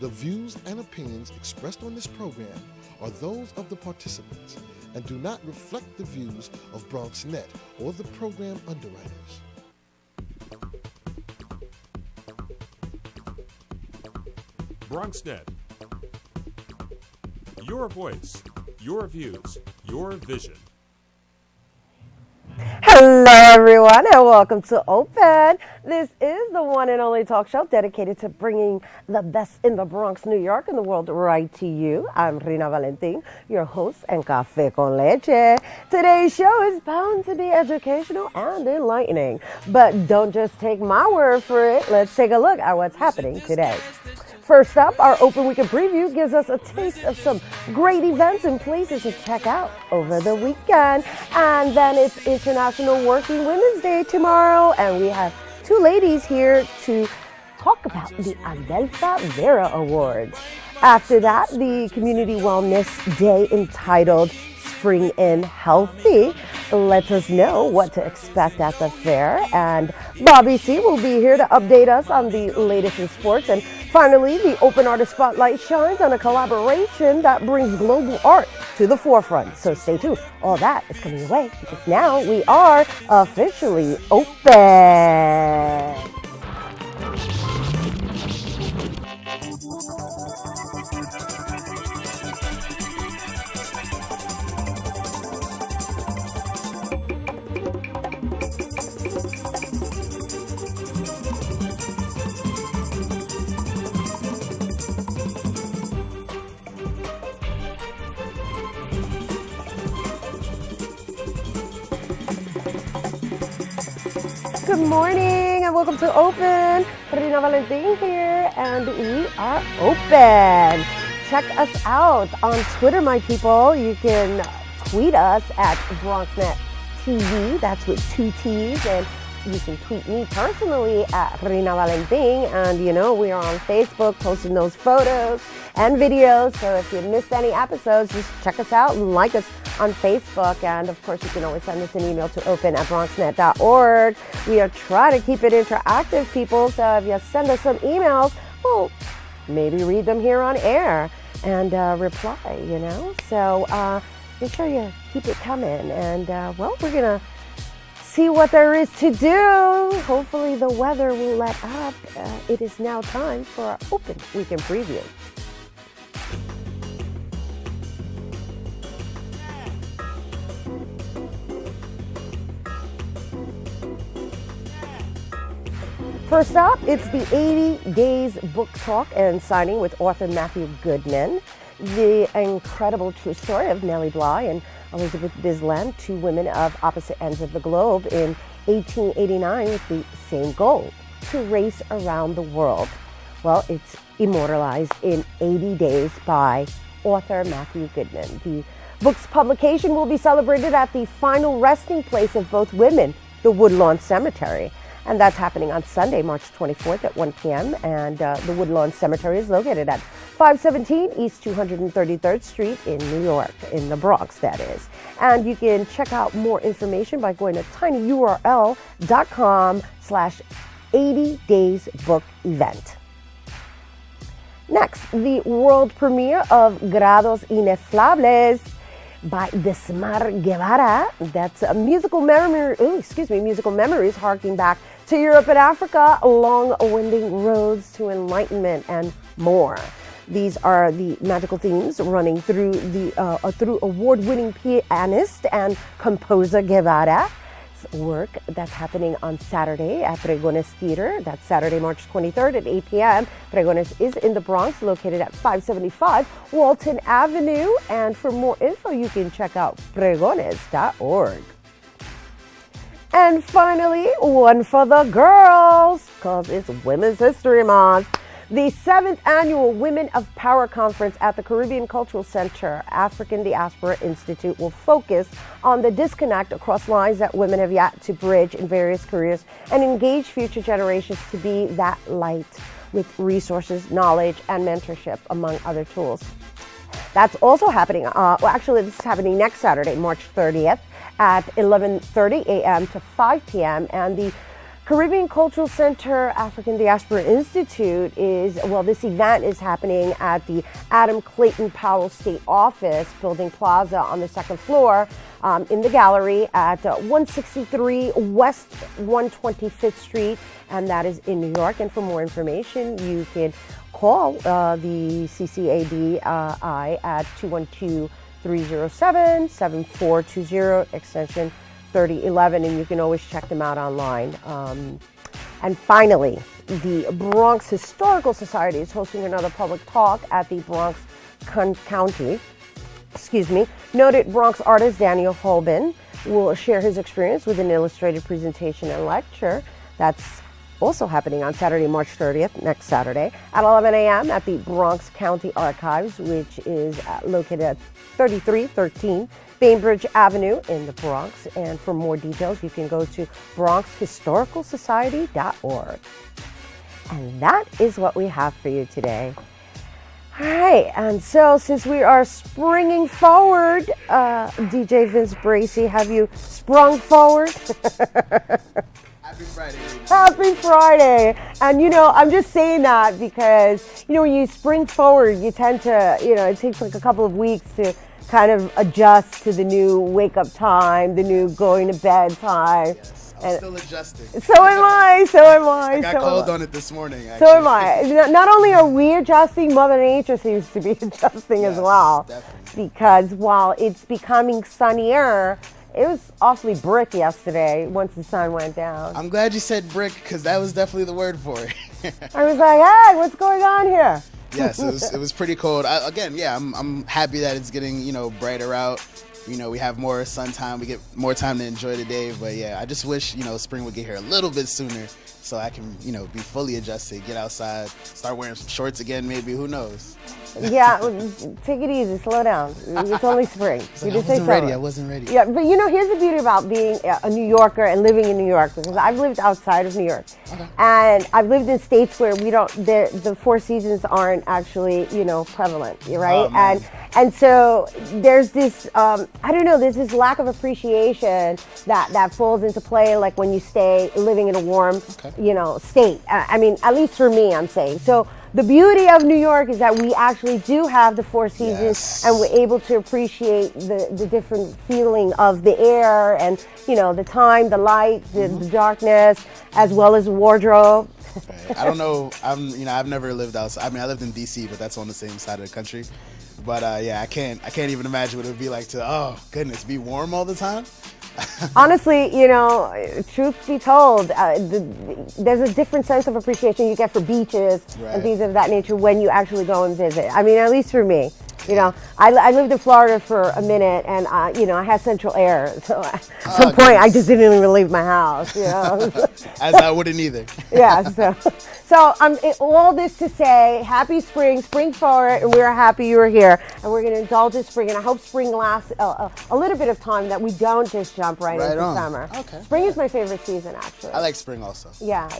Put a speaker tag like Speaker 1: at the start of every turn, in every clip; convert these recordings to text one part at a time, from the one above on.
Speaker 1: The views and opinions expressed on this program are those of the participants and do not reflect the views of BronxNet or the program underwriters.
Speaker 2: BronxNet. Your voice, your views, your vision.
Speaker 3: Hello, everyone, and welcome to Open. This is the one and only talk show dedicated to bringing the best in the Bronx, New York, and the world right to you. I'm Rina Valentin, your host and Café con Leche. Today's show is bound to be educational and enlightening, but don't just take my word for it. Let's take a look at what's happening today. First up, our Open Weekend Preview gives us a taste of some great events and places to check out over the weekend. And then it's International Working Women's Day tomorrow, and we have two ladies here to talk about the Adelpha Vera Awards. After that, the Community Wellness Day entitled Spring in Healthy lets us know what to expect at the fair, and Bobby C will be here to update us on the latest in sports. And finally, the Open Artist Spotlight shines on a collaboration that brings global art to the forefront. So stay tuned. All that is coming your way because now we are officially open. Good morning and welcome to Open. Rina Valentin here, and we are open. Check us out on Twitter, my people. You can tweet us at BronxNet TV. That's with 2 T's. And you can tweet me personally at Rina Valentin. And you know, we are on Facebook posting those photos and videos. So if you missed any episodes, just check us out and like us on Facebook. And of course, you can always send us an email to open@bronxnet.org. We are trying to keep it interactive, people. So if you send us some emails, well, maybe read them here on air and reply, you know. So make sure you keep it coming. And well, we're going to see what there is to do. Hopefully the weather will let up. It is now time for our Open Weekend Preview. First up, it's the 80 Days Book Talk and Signing with author Matthew Goodman. The incredible true story of Nellie Bly and Elizabeth Bisland, two women of opposite ends of the globe in 1889 with the same goal, to race around the world. Well, it's immortalized in 80 Days by author Matthew Goodman. The book's publication will be celebrated at the final resting place of both women, the Woodlawn Cemetery. And that's happening on Sunday, March 24th at 1 p.m. And the Woodlawn Cemetery is located at 517 East 233rd Street in New York, in the Bronx, that is. And you can check out more information by going to tinyurl.com/80daysbookevent. Next, the world premiere of Grados Ineflables by Desmar Guevara. That's a musical memories harking back to Europe and Africa, long winding roads to enlightenment and more. These are the magical themes running through through award-winning pianist and composer Guevara's work. That's happening on Saturday at Pregones Theater. That's Saturday, March 23rd at 8 p.m. Pregones is in the Bronx, located at 575 Walton Avenue. And for more info, you can check out pregones.org. And finally, one for the girls, because it's Women's History Month. The 7th Annual Women of Power Conference at the Caribbean Cultural Center African Diaspora Institute will focus on the disconnect across lines that women have yet to bridge in various careers and engage future generations to be that light with resources, knowledge, and mentorship, among other tools. That's also happening, this is happening next Saturday, March 30th at 11:30 a.m. to 5 p.m. And the Caribbean Cultural Center African Diaspora Institute this event is happening at the Adam Clayton Powell State Office Building Plaza on the second floor in the gallery at 163 West 125th Street, and that is in New York. And for more information, you can call the CCADI at 212-307-7420, extension 3011, and you can always check them out online. And finally, the Bronx Historical Society is hosting another public talk at the Bronx County. Noted Bronx artist Daniel Holben will share his experience with an illustrated presentation and lecture. That's also happening on Saturday, March 30th, next Saturday, at 11 a.m. at the Bronx County Archives, which is located at 3313 Bainbridge Avenue in the Bronx. And for more details, you can go to bronxhistoricalsociety.org. And that is what we have for you today. All right, and so since we are springing forward, DJ Vince Bracey, have you sprung forward?
Speaker 4: Happy Friday.
Speaker 3: Happy Friday. And, I'm just saying that because, when you spring forward, you tend to, it takes like a couple of weeks to kind of adjust to the new wake-up time, the new going to bed time.
Speaker 4: Yes, I'm still adjusting.
Speaker 3: So am I.
Speaker 4: I got called on it this morning, actually.
Speaker 3: So am I. Not only are we adjusting, Mother Nature seems to be adjusting as well.
Speaker 4: Definitely.
Speaker 3: Because while it's becoming sunnier, it was awfully brick yesterday once the sun went down.
Speaker 4: I'm glad you said brick because that was definitely the word for it.
Speaker 3: I was like, hey, what's going on here?
Speaker 4: Yes, it was pretty cold. I'm happy that it's getting, brighter out. We have more sun time. We get more time to enjoy the day. But yeah, I just wish, spring would get here a little bit sooner so I can, be fully adjusted, get outside, start wearing some shorts again, maybe. Who knows?
Speaker 3: Yeah, take it easy, slow down. It's only spring.
Speaker 4: I wasn't ready.
Speaker 3: Yeah, but here's the beauty about being a New Yorker and living in New York, because I've lived outside of New York.
Speaker 4: Okay.
Speaker 3: And I've lived in states where the four seasons aren't actually, prevalent, right?
Speaker 4: Oh,
Speaker 3: and so there's this, there's this lack of appreciation that falls into play, like when you stay living in a warm, state. I mean, at least for me, I'm saying. So the beauty of New York is that we actually do have the four seasons,
Speaker 4: yes,
Speaker 3: and we're able to appreciate the different feeling of the air and, the time, the light, the darkness, as well as wardrobe.
Speaker 4: Right. I don't know. I've never lived outside. I mean, I lived in D.C., but that's on the same side of the country. But I can't even imagine what it would be like to, oh goodness, be warm all the time.
Speaker 3: Honestly, truth be told, there's a different sense of appreciation you get for beaches and things of that nature when you actually go and visit. I mean, at least for me. I lived in Florida for a minute, and I had central air. So at some point, I just didn't even leave my house.
Speaker 4: As I wouldn't either.
Speaker 3: Yeah. So all this to say, happy spring forward, and we're happy you're here, and we're going to indulge in spring. And I hope spring lasts a little bit of time, that we don't just jump right into summer.
Speaker 4: Okay.
Speaker 3: Spring is my favorite season, actually.
Speaker 4: I like spring also.
Speaker 3: Yeah,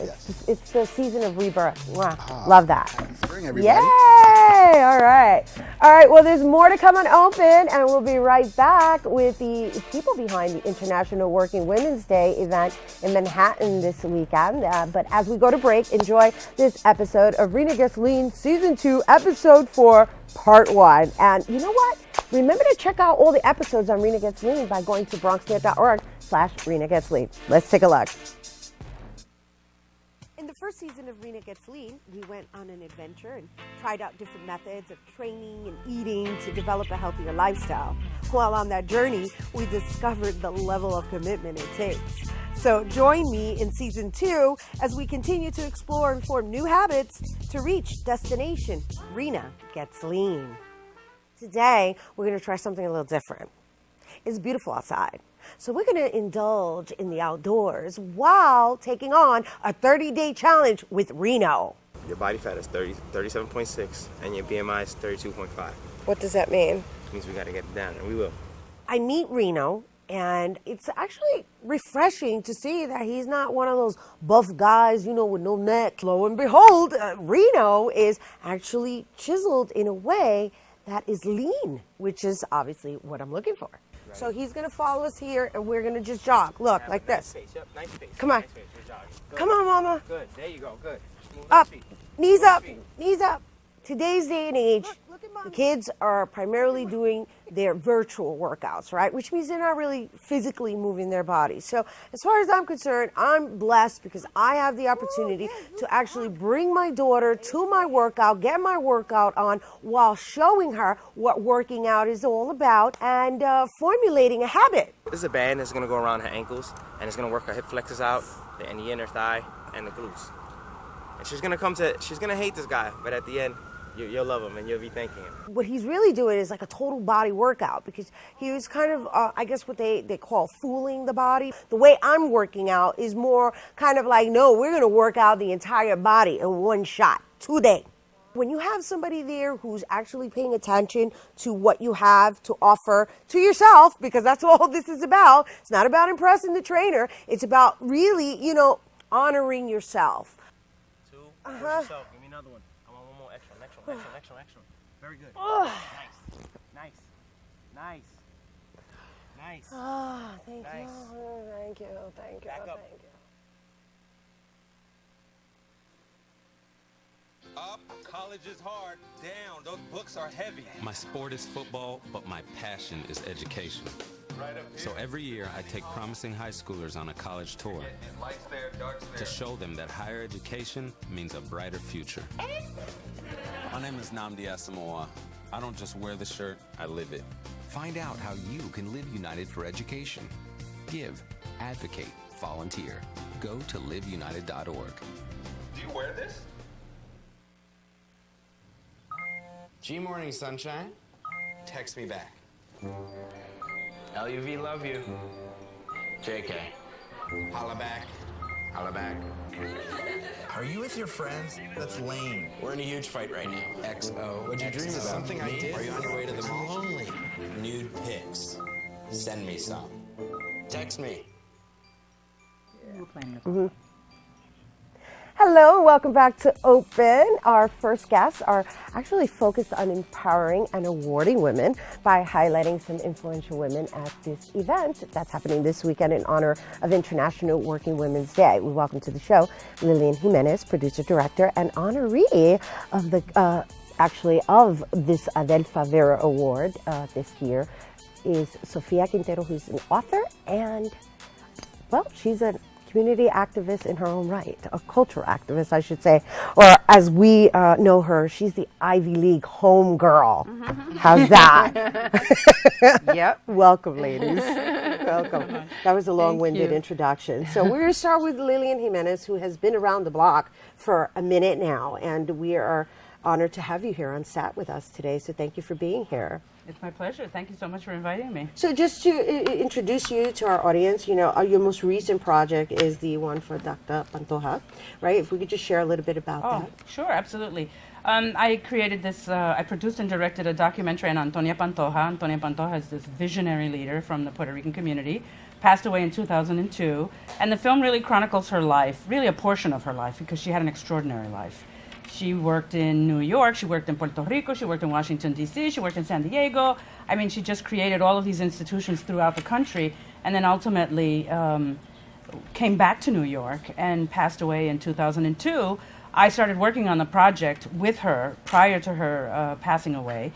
Speaker 3: it's the season of rebirth. Wow. Love that.
Speaker 4: Happy spring, everybody.
Speaker 3: Yay! All right. Well, there's more to come on Open, and we'll be right back with the people behind the International Working Women's Day event in Manhattan this weekend. But as we go to break, enjoy this episode of Rena Gets Lean Season 2, Episode 4, Part 1. And you know what? Remember to check out all the episodes on Rena Gets Lean by going to bronxnet.org/Rena Gets Lean. Let's take a look. In the first season of Rena Gets Lean, we went on an adventure and tried out different methods of training and eating to develop a healthier lifestyle. While on that journey, we discovered the level of commitment it takes. So join me in Season 2 as we continue to explore and form new habits to reach destination Rena Gets Lean. Today, we're going to try something a little different. It's beautiful outside. So we're going to indulge in the outdoors while taking on a 30-day challenge with Reno.
Speaker 5: Your body fat is 37.6 and your BMI is 32.5.
Speaker 3: What does that mean?
Speaker 5: Which means we got to get it down, and we will.
Speaker 3: I meet Reno, and it's actually refreshing to see that he's not one of those buff guys, with no neck. Lo and behold, Reno is actually chiseled in a way that is lean, which is obviously what I'm looking for. So he's going to follow us here, and we're going to just jog. Look,
Speaker 5: Have
Speaker 3: like
Speaker 5: a nice
Speaker 3: this.
Speaker 5: pace. Yep, nice pace.
Speaker 3: Come on.
Speaker 5: Nice pace. You're jogging. Good.
Speaker 3: Come on, Mama.
Speaker 5: Good. There you go. Good. Move
Speaker 3: Up.
Speaker 5: those feet.
Speaker 3: Knees
Speaker 5: Move
Speaker 3: up.
Speaker 5: those feet.
Speaker 3: Knees up. Today's day and age, the kids are primarily doing their virtual workouts, right? Which means they're not really physically moving their bodies. So as far as I'm concerned, I'm blessed because I have the opportunity to actually bring my daughter to my workout, get my workout on while showing her what working out is all about and formulating a habit.
Speaker 5: This is a band that's going to go around her ankles, and it's going to work her hip flexors out, and the inner thigh, and the glutes. And she's going to hate this guy, but at the end, you'll love him and you'll be thanking him.
Speaker 3: What he's really doing is like a total body workout because he was kind of, I guess what they call fooling the body. The way I'm working out is more kind of like, no, we're going to work out the entire body in one shot today. When you have somebody there who's actually paying attention to what you have to offer to yourself, because that's all this is about. It's not about impressing the trainer. It's about really, honoring yourself.
Speaker 5: Two, push yourself. Give me another one. I want one more extra. Next one. Very good. Nice.
Speaker 3: Oh, thank
Speaker 5: Nice.
Speaker 3: you. Thank you.
Speaker 5: Back up.
Speaker 3: Thank you.
Speaker 6: Up, college is hard. Down, those books are heavy.
Speaker 7: My sport is football, but my passion is education. So every year I take promising high schoolers on a college tour
Speaker 6: Lights there, darks there.
Speaker 7: to show them that higher education means a brighter future. My name is Nnamdi Asamoah. I don't just wear the shirt, I live it.
Speaker 8: Find out how you can live United for education. Give, advocate, volunteer. Go to liveunited.org.
Speaker 6: Do you wear this?
Speaker 9: G Morning Sunshine, text me back. LUV love you. JK, holla back.
Speaker 8: Are you with your friends? That's lame.
Speaker 9: We're in a huge fight right now. XO. What'd you dream about?
Speaker 8: Something I did?
Speaker 9: Are you on your way to the mall?
Speaker 8: Lonely.
Speaker 9: Nude pics. Send me some. Text me.
Speaker 3: Hello, and welcome back to Open. Our first guests are actually focused on empowering and awarding women by highlighting some influential women at this event that's happening this weekend in honor of International Working Women's Day. We welcome to the show Lillian Jimenez, producer director and honoree of the of this Adelpha Vera Award this year is Sofia Quintero, who's an author and, well, she's a community activist in her own right, a cultural activist, I should say, or as we know her, she's the Ivy League home girl. How's that?
Speaker 10: Yep.
Speaker 3: Welcome, ladies. Welcome. That was a long-winded introduction. So we're going to start with Lillian Jimenez, who has been around the block for a minute now, and we are honored to have you here on set with us today. So thank you for being here.
Speaker 10: It's my pleasure. Thank you so much for inviting me.
Speaker 3: So just to introduce you to our audience, your most recent project is the one for Dr. Pantoja, right? If we could just share a little bit about that.
Speaker 10: Sure, absolutely. I created this, I produced and directed a documentary on Antonia Pantoja. Antonia Pantoja is this visionary leader from the Puerto Rican community, passed away in 2002. And the film really chronicles her life, really a portion of her life, because she had an extraordinary life. She worked in New York, she worked in Puerto Rico, she worked in Washington, D.C., she worked in San Diego. I mean, she just created all of these institutions throughout the country and then ultimately came back to New York and passed away in 2002. I started working on the project with her prior to her passing away.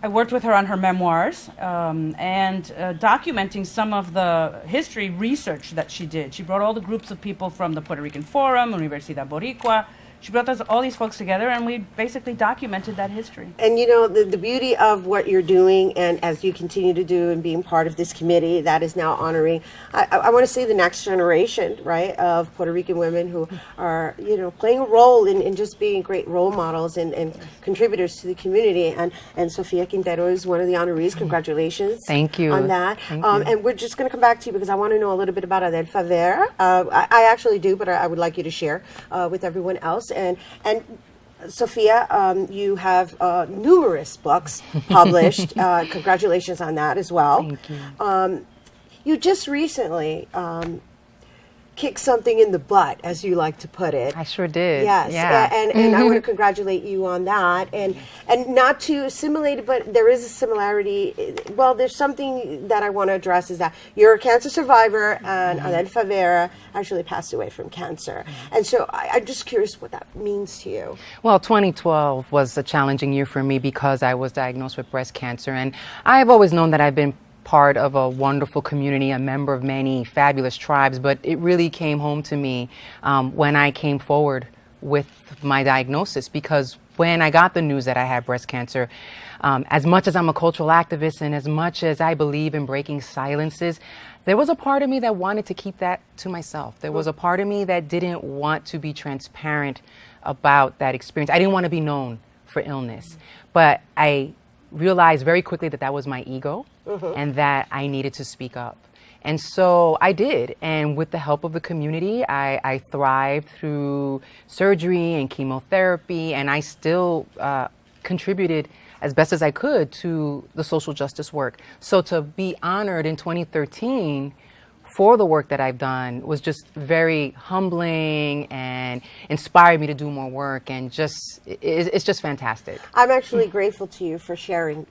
Speaker 10: I worked with her on her memoirs and documenting some of the history research that she did. She brought all the groups of people from the Puerto Rican Forum, Universidad Boricua. She brought all these folks together, and we basically documented that history.
Speaker 3: And the beauty of what you're doing, and as you continue to do and being part of this committee that is now honoring, I want to say the next generation, right, of Puerto Rican women who are, playing a role in just being great role models and contributors to the community. And Sofia Quintero is one of the honorees. Congratulations.
Speaker 10: Thank you.
Speaker 3: On that.
Speaker 10: Thank you.
Speaker 3: And we're just going to come back to you because I want to know a little bit about Adelpha Vera. I actually do, but I would like you to share with everyone else. And Sofia, you have numerous books published. Congratulations on that as well.
Speaker 10: Thank you.
Speaker 3: You just recently kick something in the butt, as you like to put it.
Speaker 11: I sure did.
Speaker 3: Yes,
Speaker 11: Yeah.
Speaker 3: and I want to congratulate you on that, and not to assimilate it, but there is a similarity. Well, there's something that I want to address is that you're a cancer survivor, and Adelfa Vera actually passed away from cancer, and so I'm just curious what that means to you.
Speaker 11: Well, 2012 was a challenging year for me because I was diagnosed with breast cancer, and I've always known that I've been part of a wonderful community, a member of many fabulous tribes, but it really came home to me when I came forward with my diagnosis, because when I got the news that I had breast cancer, as much as I'm a cultural activist and as much as I believe in breaking silences, there was a part of me that wanted to keep that to myself. There was a part of me that didn't want to be transparent about that experience. I didn't want to be known for illness, but I realized very quickly that that was my ego and that I needed to speak up. And so I did. And with the help of the community, I thrived through surgery and chemotherapy, and I still contributed as best as I could to the social justice work. So to be honored in 2013 for the work that I've done was just very humbling and inspired me to do more work, and it's just fantastic.
Speaker 3: I'm actually grateful to you for sharing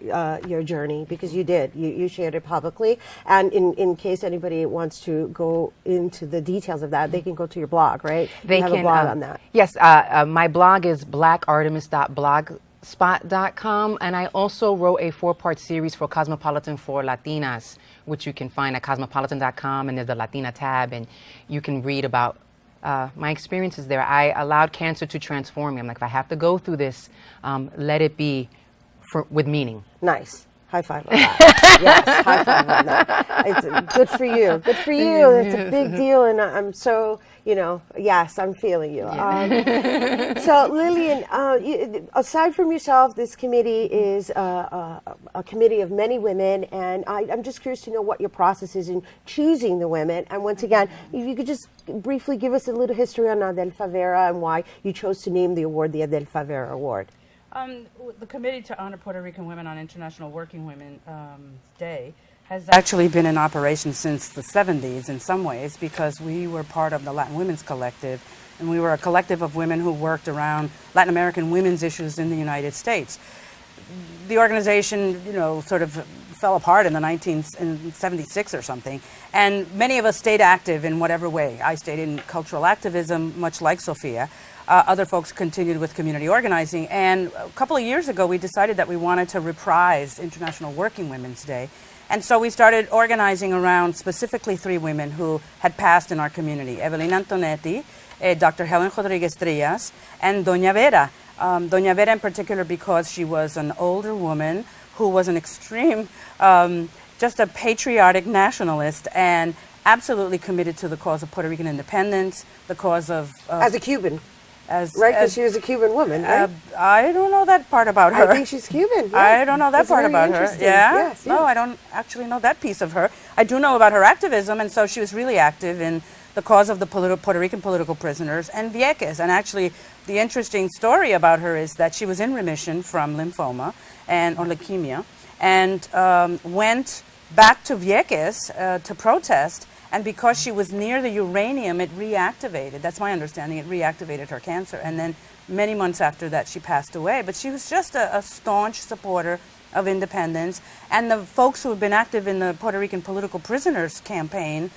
Speaker 3: your journey, because you did. You shared it publicly, and in case anybody wants to go into the details of that, they can go to your blog, right?
Speaker 11: They
Speaker 3: you have
Speaker 11: can,
Speaker 3: a blog on that.
Speaker 11: Yes, my blog is blackartemis.blogspot.com, and I also wrote a 4-part series for Cosmopolitan for Latinas, which you can find at cosmopolitan.com, and there's the Latina tab, and you can read about my experiences there. I allowed cancer to transform me. I'm like, if I have to go through this, let it be with meaning.
Speaker 3: Nice. High five on that. Yes, high five on that. It's good for you. Good for you. It's a big deal, and I'm so, yes, I'm feeling you. So, Lillian, aside from yourself, this committee is a committee of many women, and I'm just curious to know what your process is in choosing the women. And once again, if you could just briefly give us a little history on Adelfa Vera and why you chose to name the award the Adelfa Vera Award.
Speaker 10: The Committee to Honor Puerto Rican Women on International Working Women's Day has actually been in operation since the 70s in some ways, because we were part of the Latin Women's Collective, and we were a collective of women who worked around Latin American women's issues in the United States. The organization, sort of fell apart in 1976 or something, and many of us stayed active in whatever way. I stayed in cultural activism, much like Sophia. Other folks continued with community organizing, and a couple of years ago we decided that we wanted to reprise International Working Women's Day, and so we started organizing around specifically 3 women who had passed in our community: Evelyn Antonetti, Dr. Helen Rodriguez Trias, and Doña Vera. Doña Vera in particular because she was an older woman who was an extreme, just a patriotic nationalist, and absolutely committed to the cause of Puerto Rican independence, the cause of...
Speaker 3: as a Cuban. Right, because she was a Cuban woman, right?
Speaker 10: I don't know that part about her.
Speaker 3: I think she's Cuban. Yeah.
Speaker 10: I don't know that part about her. Yeah?
Speaker 3: Yes,
Speaker 10: No, I don't actually know that piece of her. I do know about her activism, and so she was really active in the cause of the Puerto Rican political prisoners and Vieques. And actually, the interesting story about her is that she was in remission from lymphoma or leukemia, and went back to Vieques to protest. And because she was near the uranium, it reactivated. That's my understanding. It reactivated her cancer. And then many months after that, she passed away. But she was just a staunch supporter of independence. And the folks who have been active in the Puerto Rican political prisoners campaign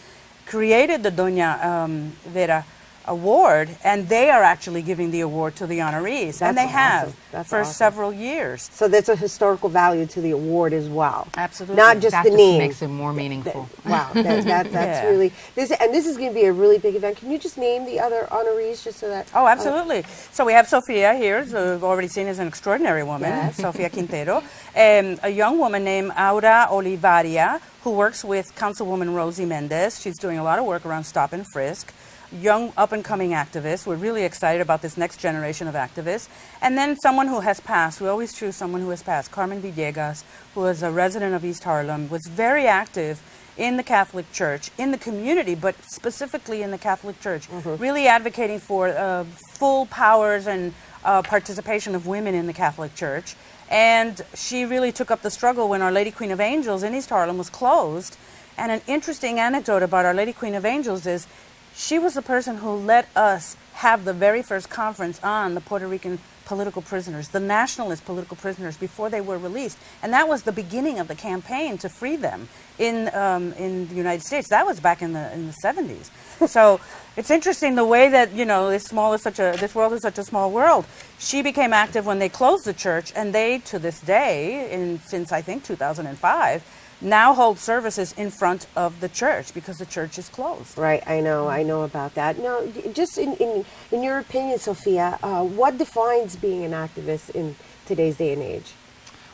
Speaker 10: created the Doña Vera Award, and they are actually giving the award to the honorees, and they have for several years.
Speaker 3: So there's a historical value to the award as well.
Speaker 10: Absolutely.
Speaker 3: Not just
Speaker 11: that
Speaker 3: the name.
Speaker 11: Makes it more meaningful.
Speaker 3: Wow, that's really... This is going to be a really big event. Can you just name the other honorees just so that...
Speaker 10: Oh, absolutely. So we have Sophia here, who we've already seen as an extraordinary woman, Sofia Quintero, a young woman named Aura Olivaria, who works with Councilwoman Rosie Mendez. She's doing a lot of work around stop and frisk. Young, up-and-coming activists. We're really excited about this next generation of activists. And then someone who has passed. We always choose someone who has passed. Carmen Villegas, who is a resident of East Harlem, was very active in the Catholic Church, in the community, but specifically in the Catholic Church, really advocating for full powers and participation of women in the Catholic Church. And she really took up the struggle when Our Lady Queen of Angels in East Harlem was closed. And an interesting anecdote about Our Lady Queen of Angels is she was the person who let us have the very first conference on the Puerto Rican political prisoners, the nationalist political prisoners, before they were released. And that was the beginning of the campaign to free them in the United States. That was back in the 70s. So it's interesting the way that, you know, this world is such a small world. She became active when they closed the church, and they, to this day, since I think 2005, now hold services in front of the church because the church is closed.
Speaker 3: Right, I know about that. Now, just in your opinion, Sophia, what defines being an activist in today's day and age?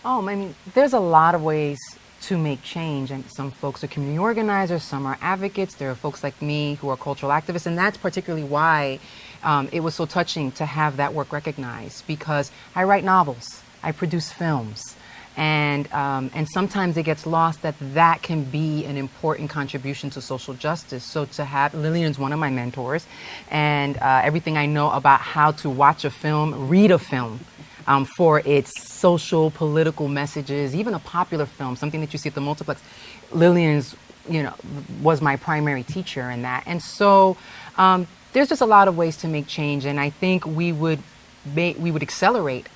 Speaker 11: Oh, I mean, there's a lot of ways to make change, and some folks are community organizers, some are advocates. There are folks like me who are cultural activists, and that's particularly why it was so touching to have that work recognized, because I write novels, I produce films. And sometimes it gets lost that can be an important contribution to social justice. So to have, Lillian's one of my mentors, and everything I know about how to watch a film, read a film, for its social, political messages, even a popular film, something that you see at the multiplex, Lillian's, was my primary teacher in that. And so there's just a lot of ways to make change, and I think we would accelerate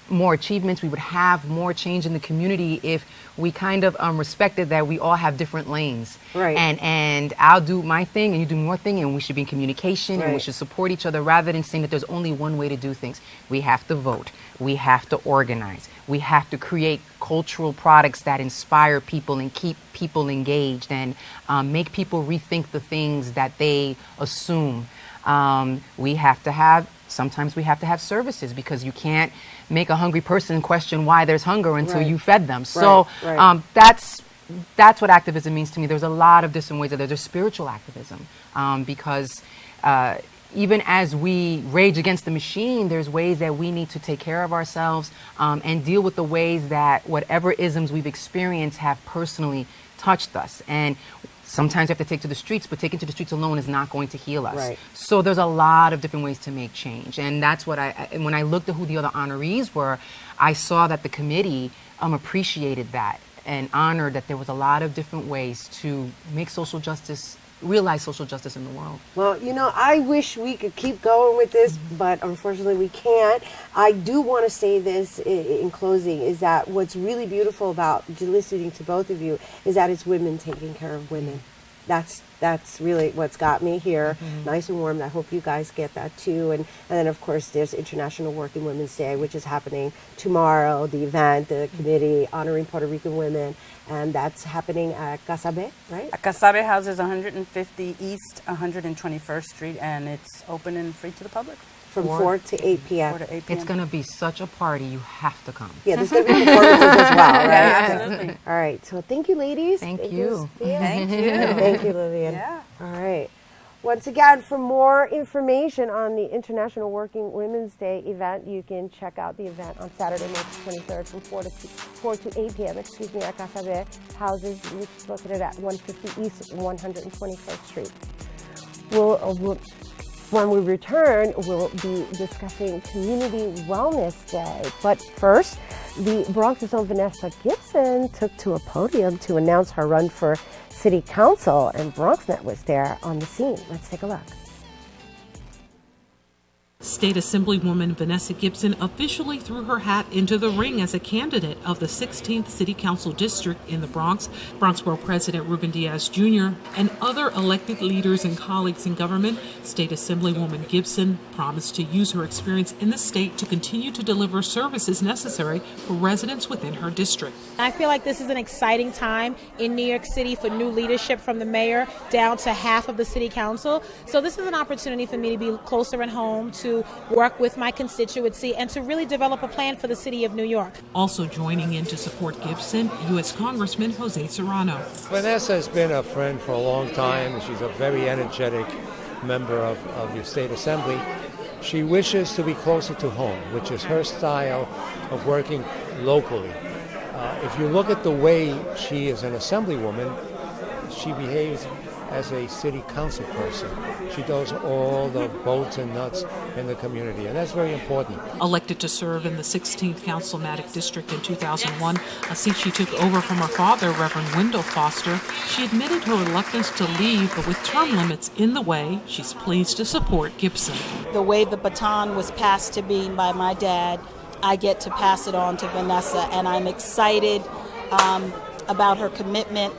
Speaker 11: more achievements. We would have more change in the community if we kind of respected that we all have different lanes.
Speaker 3: Right.
Speaker 11: And I'll do my thing and you do your thing, and we should be in communication,
Speaker 3: right,
Speaker 11: and we should support each other rather than saying that there's only one way to do things. We have to vote. We have to organize. We have to create cultural products that inspire people and keep people engaged and make people rethink the things that they assume. Sometimes we have to have services, because you can't make a hungry person question why there's hunger until
Speaker 3: right,
Speaker 11: you fed them. So
Speaker 3: right.
Speaker 11: That's what activism means to me. There's a lot of different ways. There's spiritual activism, because even as we rage against the machine, there's ways that we need to take care of ourselves and deal with the ways that whatever isms we've experienced have personally touched us. And sometimes you have to take to the streets, but taking to the streets alone is not going to heal us.
Speaker 3: Right.
Speaker 11: So there's a lot of different ways to make change. And that's what when I looked at who the other honorees were, I saw that the committee appreciated that and honored that there was a lot of different ways to make social justice, realize social justice in the world.
Speaker 3: Well, I wish we could keep going with this, but unfortunately we can't. I do want to say this in closing, is that what's really beautiful about listening to both of you is that it's women taking care of women. That's really what's got me here, nice and warm. I hope you guys get that too. And then, of course, there's International Working Women's Day, which is happening tomorrow, the event, the committee honoring Puerto Rican women, and that's happening at Casabe, right?
Speaker 10: Casabe houses 150 East 121st Street, and it's open and free to the public.
Speaker 3: From 4 to 8 p.m.
Speaker 10: 4 to 8 p.m.
Speaker 11: It's going to be such a party. You have to come.
Speaker 3: Yeah, there's going to be performances as well, right?
Speaker 10: Yeah, absolutely.
Speaker 3: All right. So thank you, ladies.
Speaker 11: Thank you.
Speaker 3: Sophia.
Speaker 10: Thank you.
Speaker 3: Thank you, Lillian.
Speaker 10: Yeah.
Speaker 3: All right. Once again, for more information on the International Working Women's Day event, you can check out the event on Saturday, March 23rd from 4 to 8 p.m. At Casabe Houses, which is located at 150 East 121st Street. When we return, we'll be discussing Community Wellness Day. But first, the Bronx's own Vanessa Gibson took to a podium to announce her run for City Council, and BronxNet was there on the scene. Let's take a look.
Speaker 12: State Assemblywoman Vanessa Gibson officially threw her hat into the ring as a candidate of the 16th City Council District in the Bronx. Bronx Borough President Ruben Diaz Jr. and other elected leaders and colleagues in government, State Assemblywoman Gibson promised to use her experience in the state to continue to deliver services necessary for residents within her district.
Speaker 13: I feel like this is an exciting time in New York City for new leadership from the mayor down to half of the City Council. So this is an opportunity for me to be closer at home, to work with my constituency, and to really develop a plan for the city of New York.
Speaker 12: Also joining in to support Gibson, U.S. Congressman Jose Serrano.
Speaker 14: Vanessa has been a friend for a long time. She's a very energetic member of the State Assembly. She wishes to be closer to home, which is her style of working locally. If you look at the way she is an assemblywoman, she behaves as a city council person. She does all the bolts and nuts in the community, and that's very important.
Speaker 12: Elected to serve in the 16th Councilmatic District in 2001, a seat she took over from her father, Reverend Wendell Foster, she admitted her reluctance to leave, but with term limits in the way, she's pleased to support Gibson.
Speaker 15: The way the baton was passed to me by my dad, I get to pass it on to Vanessa, and I'm excited about her commitment,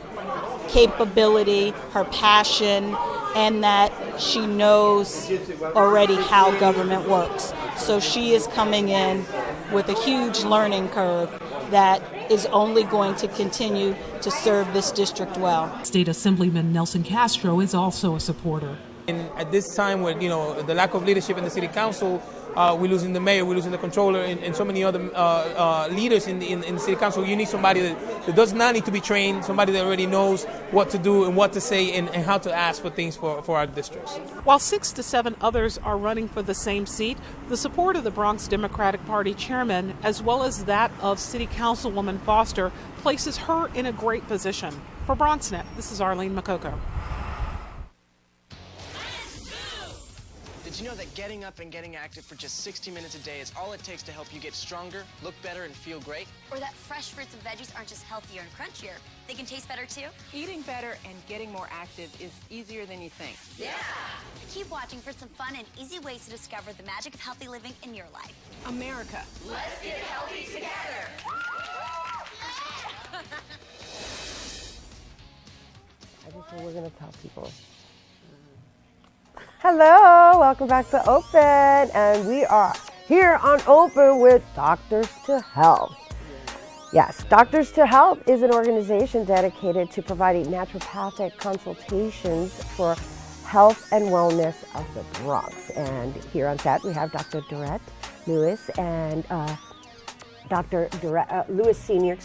Speaker 15: capability, her passion, and that she knows already how government works. So she is coming in with a huge learning curve that is only going to continue to serve this district well.
Speaker 12: State Assemblyman Nelson Castro is also a supporter.
Speaker 16: And at this time with the lack of leadership in the city council, we're losing the mayor, we're losing the controller, and so many other leaders in the city council. You need somebody that does not need to be trained, somebody that already knows what to do and what to say and how to ask for things for our districts.
Speaker 12: While 6 to 7 others are running for the same seat, the support of the Bronx Democratic Party chairman, as well as that of City Councilwoman Foster, places her in a great position. For BronxNet, this is Arlene Makoko.
Speaker 17: Did you know that getting up and getting active for just 60 minutes a day is all it takes to help you get stronger, look better, and feel great?
Speaker 18: Or that fresh fruits and veggies aren't just healthier and crunchier, they can taste better too?
Speaker 19: Eating better and getting more active is easier than you think.
Speaker 18: Yeah! Keep watching for some fun and easy ways to discover the magic of healthy living in your life.
Speaker 19: America.
Speaker 18: Let's get healthy together!
Speaker 3: I just think we're going to tell people. Hello, welcome back to Open, and we are here on Open with Doctors to Health. Yes, Doctors to Health is an organization dedicated to providing naturopathic consultations for health and wellness of the Bronx. And here on set we have Dr. Durrett Lewis and Dr. Durrett Lewis Sr.,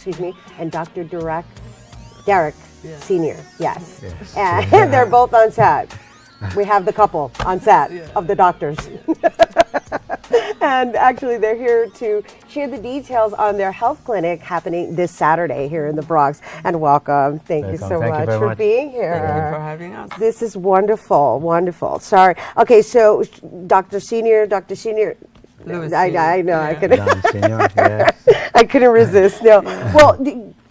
Speaker 3: and Dr. Derek Sr. Yes. And they're both on set. We have the couple on set of the doctors. And actually they're here to share the details on their health clinic happening this Saturday here in the Bronx. And welcome. Thank you so much for being here.
Speaker 20: Thank you for having us.
Speaker 3: This is wonderful, wonderful. Sorry. Okay, so Dr. Senior.
Speaker 20: Lewis
Speaker 3: I know.
Speaker 20: Yeah.
Speaker 3: I couldn't.
Speaker 20: Senior, yes.
Speaker 3: I couldn't resist. No. Well,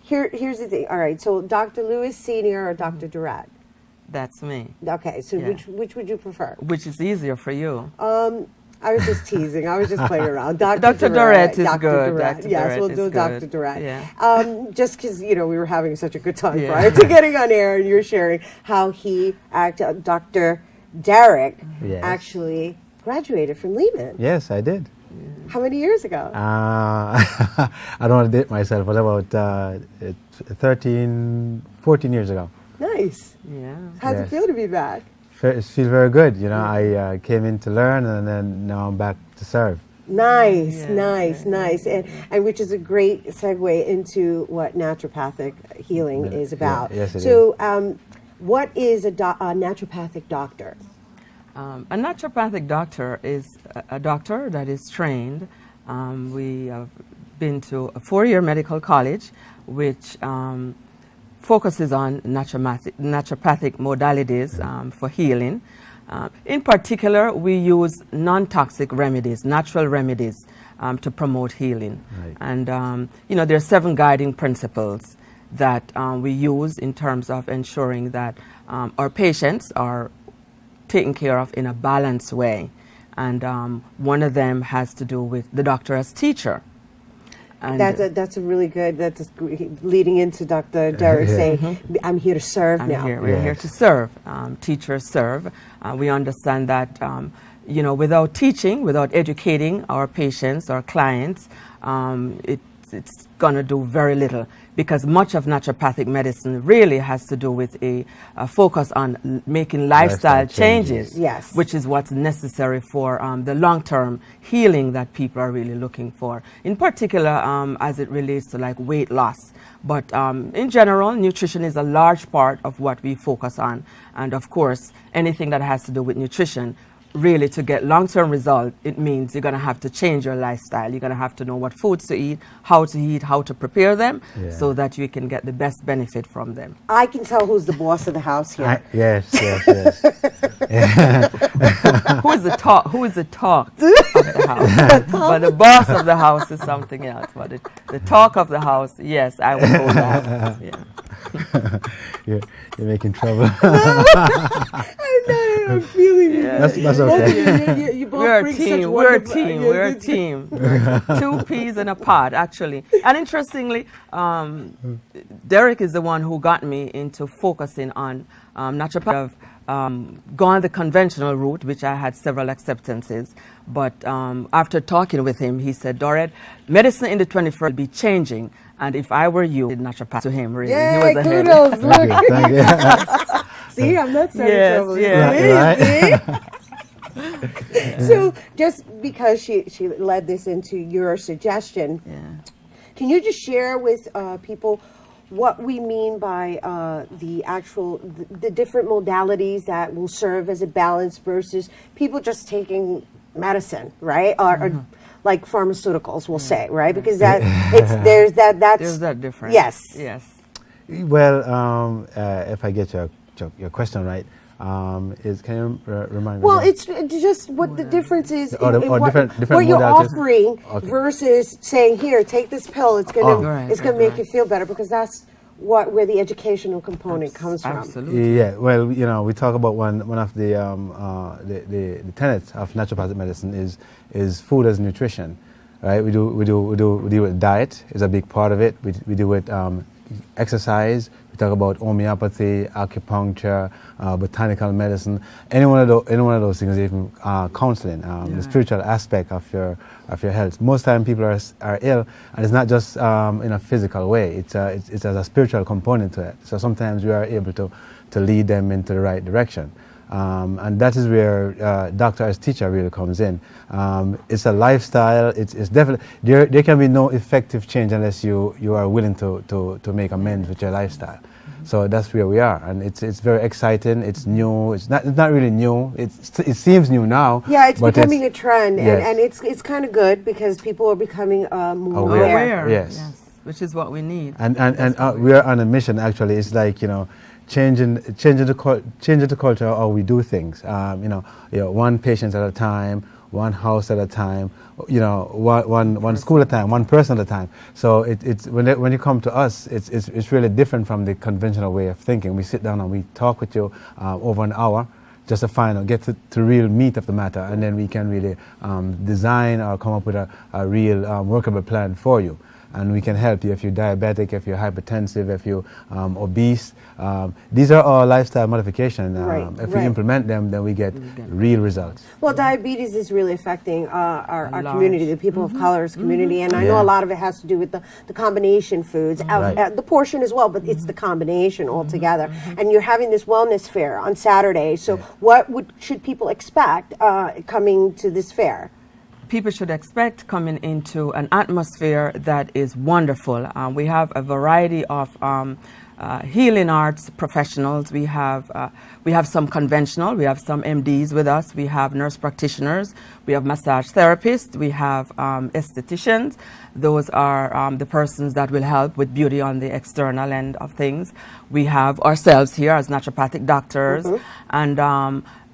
Speaker 3: here's the thing. All right. So Dr. Lewis Senior or Dr. Durrett?
Speaker 20: That's me.
Speaker 3: Okay, so
Speaker 20: Yeah.
Speaker 3: which would you prefer?
Speaker 20: Which is easier for you?
Speaker 3: I was just teasing. I was just playing around.
Speaker 20: Dr. Durrett is
Speaker 3: Dr.
Speaker 20: good.
Speaker 3: Durrett.
Speaker 20: Dr.
Speaker 3: Yes,
Speaker 20: Durrett
Speaker 3: we'll
Speaker 20: is
Speaker 3: do
Speaker 20: good.
Speaker 3: Dr. Durrett.
Speaker 20: Yeah.
Speaker 3: Just because, we were having such a good time
Speaker 20: Yeah.
Speaker 3: prior to getting on air, and you're sharing how Dr. Derek actually graduated from Lehman.
Speaker 21: Yes, I did.
Speaker 3: How many years ago?
Speaker 21: I don't want to date myself, but about 14 years ago.
Speaker 3: Nice.
Speaker 20: Yeah.
Speaker 3: How's it feel to be back?
Speaker 21: It feels very good. I came in to learn, and then now I'm back to serve.
Speaker 3: Nice. And which is a great segue into what naturopathic healing is about.
Speaker 21: Yes, it is.
Speaker 3: So, what is a naturopathic doctor?
Speaker 20: A naturopathic doctor is a doctor that is trained. We have been to a 4-year medical college, which focuses on naturopathic modalities for healing. In particular, we use non-toxic remedies, natural remedies, to promote healing.
Speaker 21: Right.
Speaker 20: And there are 7 guiding principles that we use in terms of ensuring that our patients are taken care of in a balanced way. And one of them has to do with the doctor as teacher. And
Speaker 3: That's a really good, that's leading into Dr. Derek saying, I'm here to serve now.
Speaker 20: We're here to serve. Teachers serve. We understand that, without teaching, without educating our patients, our clients, it's going to do very little, because much of naturopathic medicine really has to do with a focus on making lifestyle changes,
Speaker 3: yes,
Speaker 20: which is what's necessary for the long-term healing that people are really looking for, in particular as it relates to like weight loss. But in general, nutrition is a large part of what we focus on, and of course anything that has to do with nutrition really to get long-term result, it means you're going to have to change your lifestyle. You're going to have to know what foods to eat, how to prepare them, so that you can get the best benefit from them.
Speaker 3: I can tell who's the boss of the house here.
Speaker 21: Yes.
Speaker 20: Who is the talk of the house? But the boss of the house is something else. But the talk of the house, yes, I will hold that.
Speaker 21: You're making trouble.
Speaker 3: I'm feeling it.
Speaker 21: That's okay.
Speaker 3: You both
Speaker 20: We're a
Speaker 3: bring
Speaker 20: team.
Speaker 3: such
Speaker 20: We're a
Speaker 3: wonderful-
Speaker 20: team. We're a team. Two peas in a pod, actually. And interestingly, Derek is the one who got me into focusing on naturopathy. I've gone the conventional route, which I had several acceptances. But after talking with him, he said, Dorette, medicine in the 21st will be changing. And if I were you, naturopathy to him, really.
Speaker 3: Yay,
Speaker 20: he was ahead.
Speaker 3: kudos. Look. See, I'm not starting trouble. So just because she led this into your suggestion, can you just share with people what we mean by the different modalities that will serve as a balance versus people just taking medicine, right? Or like pharmaceuticals, we'll say, right? Because there's that
Speaker 20: difference.
Speaker 3: Yes.
Speaker 21: Well, if I get your question right, can you remind me?
Speaker 3: Well, it's just what the difference is
Speaker 21: Or different
Speaker 3: what you're
Speaker 21: modalities?
Speaker 3: offering versus saying, here, take this pill. It's gonna make you feel better, because that's where the educational component comes from.
Speaker 20: Absolutely.
Speaker 21: Yeah. Well, we talk about one of the tenets of naturopathic medicine is food as nutrition, right? We deal with diet is a big part of it. We deal with exercise. We talk about homeopathy, acupuncture, botanical medicine, any one of those things, even counseling, the spiritual aspect of your health. Most time people are ill, and it's not just in a physical way. It's has a spiritual component to it. So sometimes we are able to lead them into the right direction. And that is where doctor as teacher really comes in. It's a lifestyle. It's definitely there can be no effective change unless you are willing to make amends with your lifestyle. So that's where we are, and it's very exciting. It's new. It's not really new. It seems new now.
Speaker 3: Yeah, it's becoming a trend,
Speaker 21: yes.
Speaker 3: and it's kind of good because people are becoming more
Speaker 21: aware. Yes,
Speaker 20: which is what we need.
Speaker 21: And we are on a mission. Actually, it's like changing the culture of how we do things. One patient at a time, one house at a time, one school at a time, one person at a time. So it's when you come to us, it's really different from the conventional way of thinking. We sit down and we talk with you over an hour, just to get to the real meat of the matter, and then we can really design or come up with a real workable plan for you. And we can help you if you're diabetic, if you're hypertensive, if you're obese. These are all lifestyle modifications. If we implement them, then we get real results.
Speaker 3: Well, diabetes is really affecting our community, the people of color's community, and I know a lot of it has to do with the combination foods, the portion as well, but it's the combination altogether. And you're having this wellness fair on Saturday, so what should people expect coming to this fair?
Speaker 20: People should expect coming into an atmosphere that is wonderful. We have a variety of healing arts professionals. We have some conventional. We have some MDs with us. We have nurse practitioners. We have massage therapists. We have estheticians. Those are the persons that will help with beauty on the external end of things. We have ourselves here as naturopathic doctors, and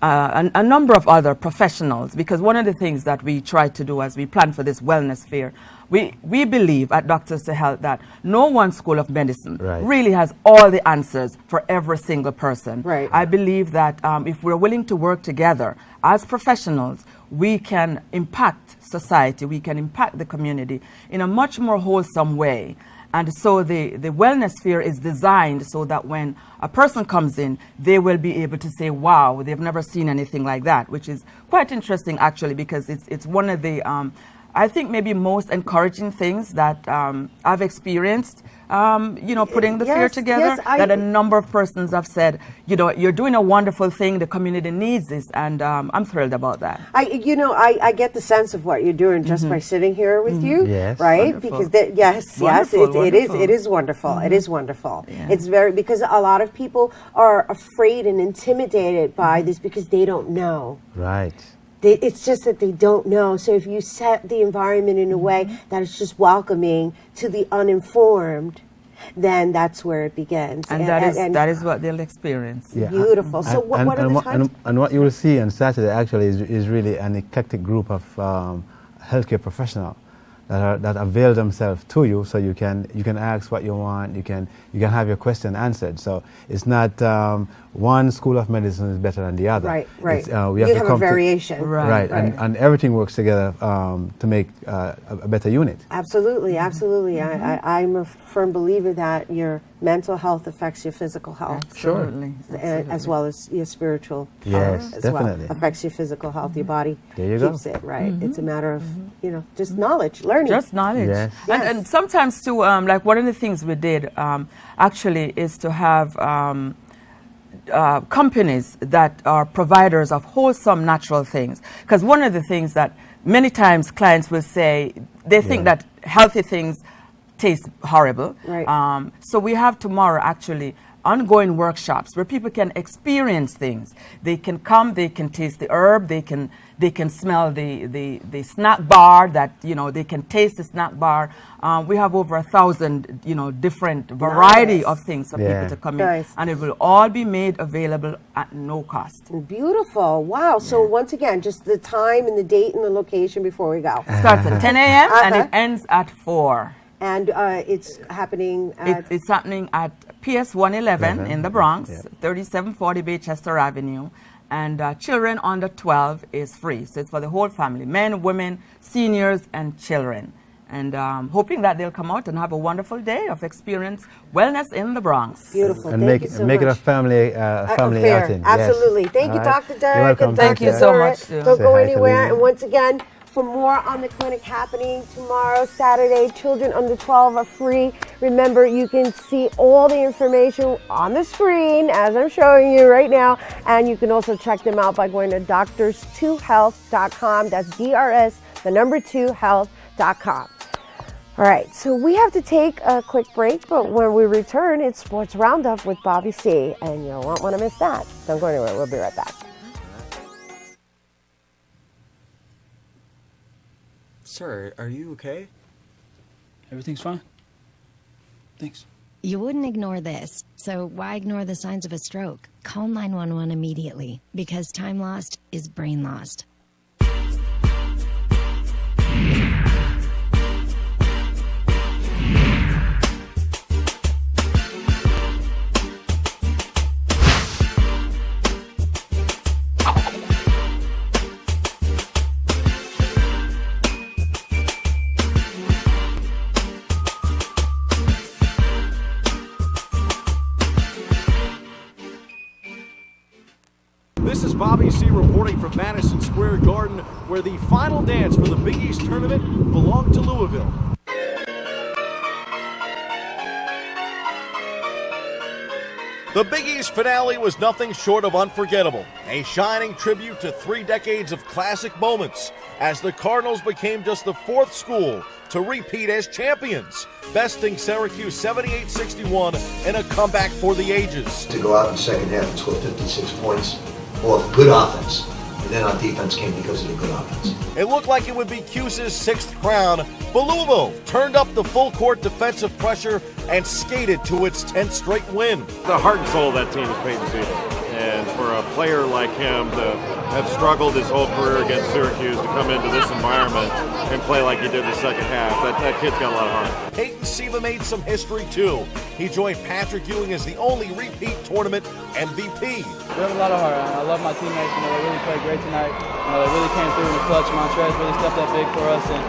Speaker 20: a number of other professionals, because one of the things that we try to do as we plan for this wellness fair, we believe at Doctors to Health that no one school of medicine really has all the answers for every single person. I believe that if we're willing to work together as professionals, we can impact society, we can impact the community in a much more wholesome way. And so the wellness fair is designed so that when a person comes in, they will be able to say, wow, they've never seen anything like that, which is quite interesting, actually, because it's one of the, I think, maybe most encouraging things that I've experienced, putting the fair together, that a number of persons have said, you're doing a wonderful thing, the community needs this, and I'm thrilled about that.
Speaker 3: I get the sense of what you're doing just by sitting here with you, right?
Speaker 20: Wonderful.
Speaker 3: Because it is wonderful. It is wonderful. It's because a lot of people are afraid and intimidated by this because they don't know.
Speaker 21: Right.
Speaker 3: It's just that they don't know. So if you set the environment in a way that is just welcoming to the uninformed, then that's where it begins.
Speaker 20: And that is what they'll experience.
Speaker 21: Yeah.
Speaker 3: Beautiful. So what are the times?
Speaker 21: And what you will see on Saturday actually is really an eclectic group of healthcare professionals that avail themselves to you, so you can ask what you want, you can have your question answered. So it's not one school of medicine is better than the other.
Speaker 3: Right.
Speaker 21: We have
Speaker 3: you
Speaker 21: to
Speaker 3: have
Speaker 21: come
Speaker 3: a variation.
Speaker 21: Right. And everything works together to make a better unit.
Speaker 3: Absolutely. I'm a firm believer that your mental health affects your physical health.
Speaker 20: Absolutely.
Speaker 3: As well as your spiritual
Speaker 21: health.
Speaker 3: Yes,
Speaker 21: definitely.
Speaker 3: Affects your physical health, your body
Speaker 21: there you
Speaker 3: keeps
Speaker 21: go.
Speaker 3: it, right? It's a matter of, just knowledge, learning.
Speaker 20: Just knowledge.
Speaker 21: Yes.
Speaker 20: And sometimes too, like one of the things we did actually is to have companies that are providers of wholesome natural things. Because one of the things that many times clients will say, they think that healthy things taste horrible.
Speaker 3: Right.
Speaker 20: So we have tomorrow actually ongoing workshops where people can experience things. They can come, they can taste the herb, they can smell the snack bar, that they can taste the snack bar. We have over 1,000 different variety of things for people to come in, and it will all be made available at no cost.
Speaker 3: Beautiful. Wow. So once again, just the time and the date and the location before we go.
Speaker 20: Starts at 10 a.m. and it ends at 4.
Speaker 3: And it's happening at...
Speaker 20: It's happening at PS 111 in the Bronx, 3740 Baychester Avenue. And children under 12 is free. So it's for the whole family, men, women, seniors, and children. And hoping that they'll come out and have a wonderful day of experience wellness in the Bronx.
Speaker 3: Beautiful.
Speaker 21: And make it a family outing.
Speaker 3: Absolutely.
Speaker 21: Yes.
Speaker 3: Thank you, Dr. Derek. And
Speaker 20: Thank you so much.
Speaker 3: Don't go anywhere. And once again, for more on the clinic happening tomorrow, Saturday, children under 12 are free. Remember, you can see all the information on the screen as I'm showing you right now. And you can also check them out by going to doctors2health.com. That's DRS2health.com. All right, so we have to take a quick break, but when we return, it's Sports Roundup with Bobby C. And you won't want to miss that. Don't go anywhere. We'll be right back.
Speaker 1: Sir, are you okay? Everything's fine. Thanks.
Speaker 22: You wouldn't ignore this, so why ignore the signs of a stroke? Call 911 immediately, because time lost is brain lost.
Speaker 23: This is Bobby C. reporting from Madison Square Garden, where the final dance for the Big East tournament belonged to Louisville. The Big East finale was nothing short of unforgettable, a shining tribute to 3 decades of classic moments, as the Cardinals became just the 4th school to repeat as champions, besting Syracuse 78-61 in a comeback for the ages.
Speaker 24: To go out in the second half and score 56 points off good offense, and then our defense came because of the good offense.
Speaker 23: It looked like it would be Cuse's 6th crown, but Louisville turned up the full-court defensive pressure and skated to its 10th straight win.
Speaker 25: The heart and soul of that team is Peyton Siegel. And for a player like him to have struggled his whole career against Syracuse to come into this environment and play like he did in the second half, that kid's got a lot of heart.
Speaker 23: Peyton Siva made some history too. He joined Patrick Ewing as the only repeat tournament MVP.
Speaker 26: We have a lot of heart. I love my teammates. They really played great tonight. They really came through in the clutch. Montrez really stepped up big for us, and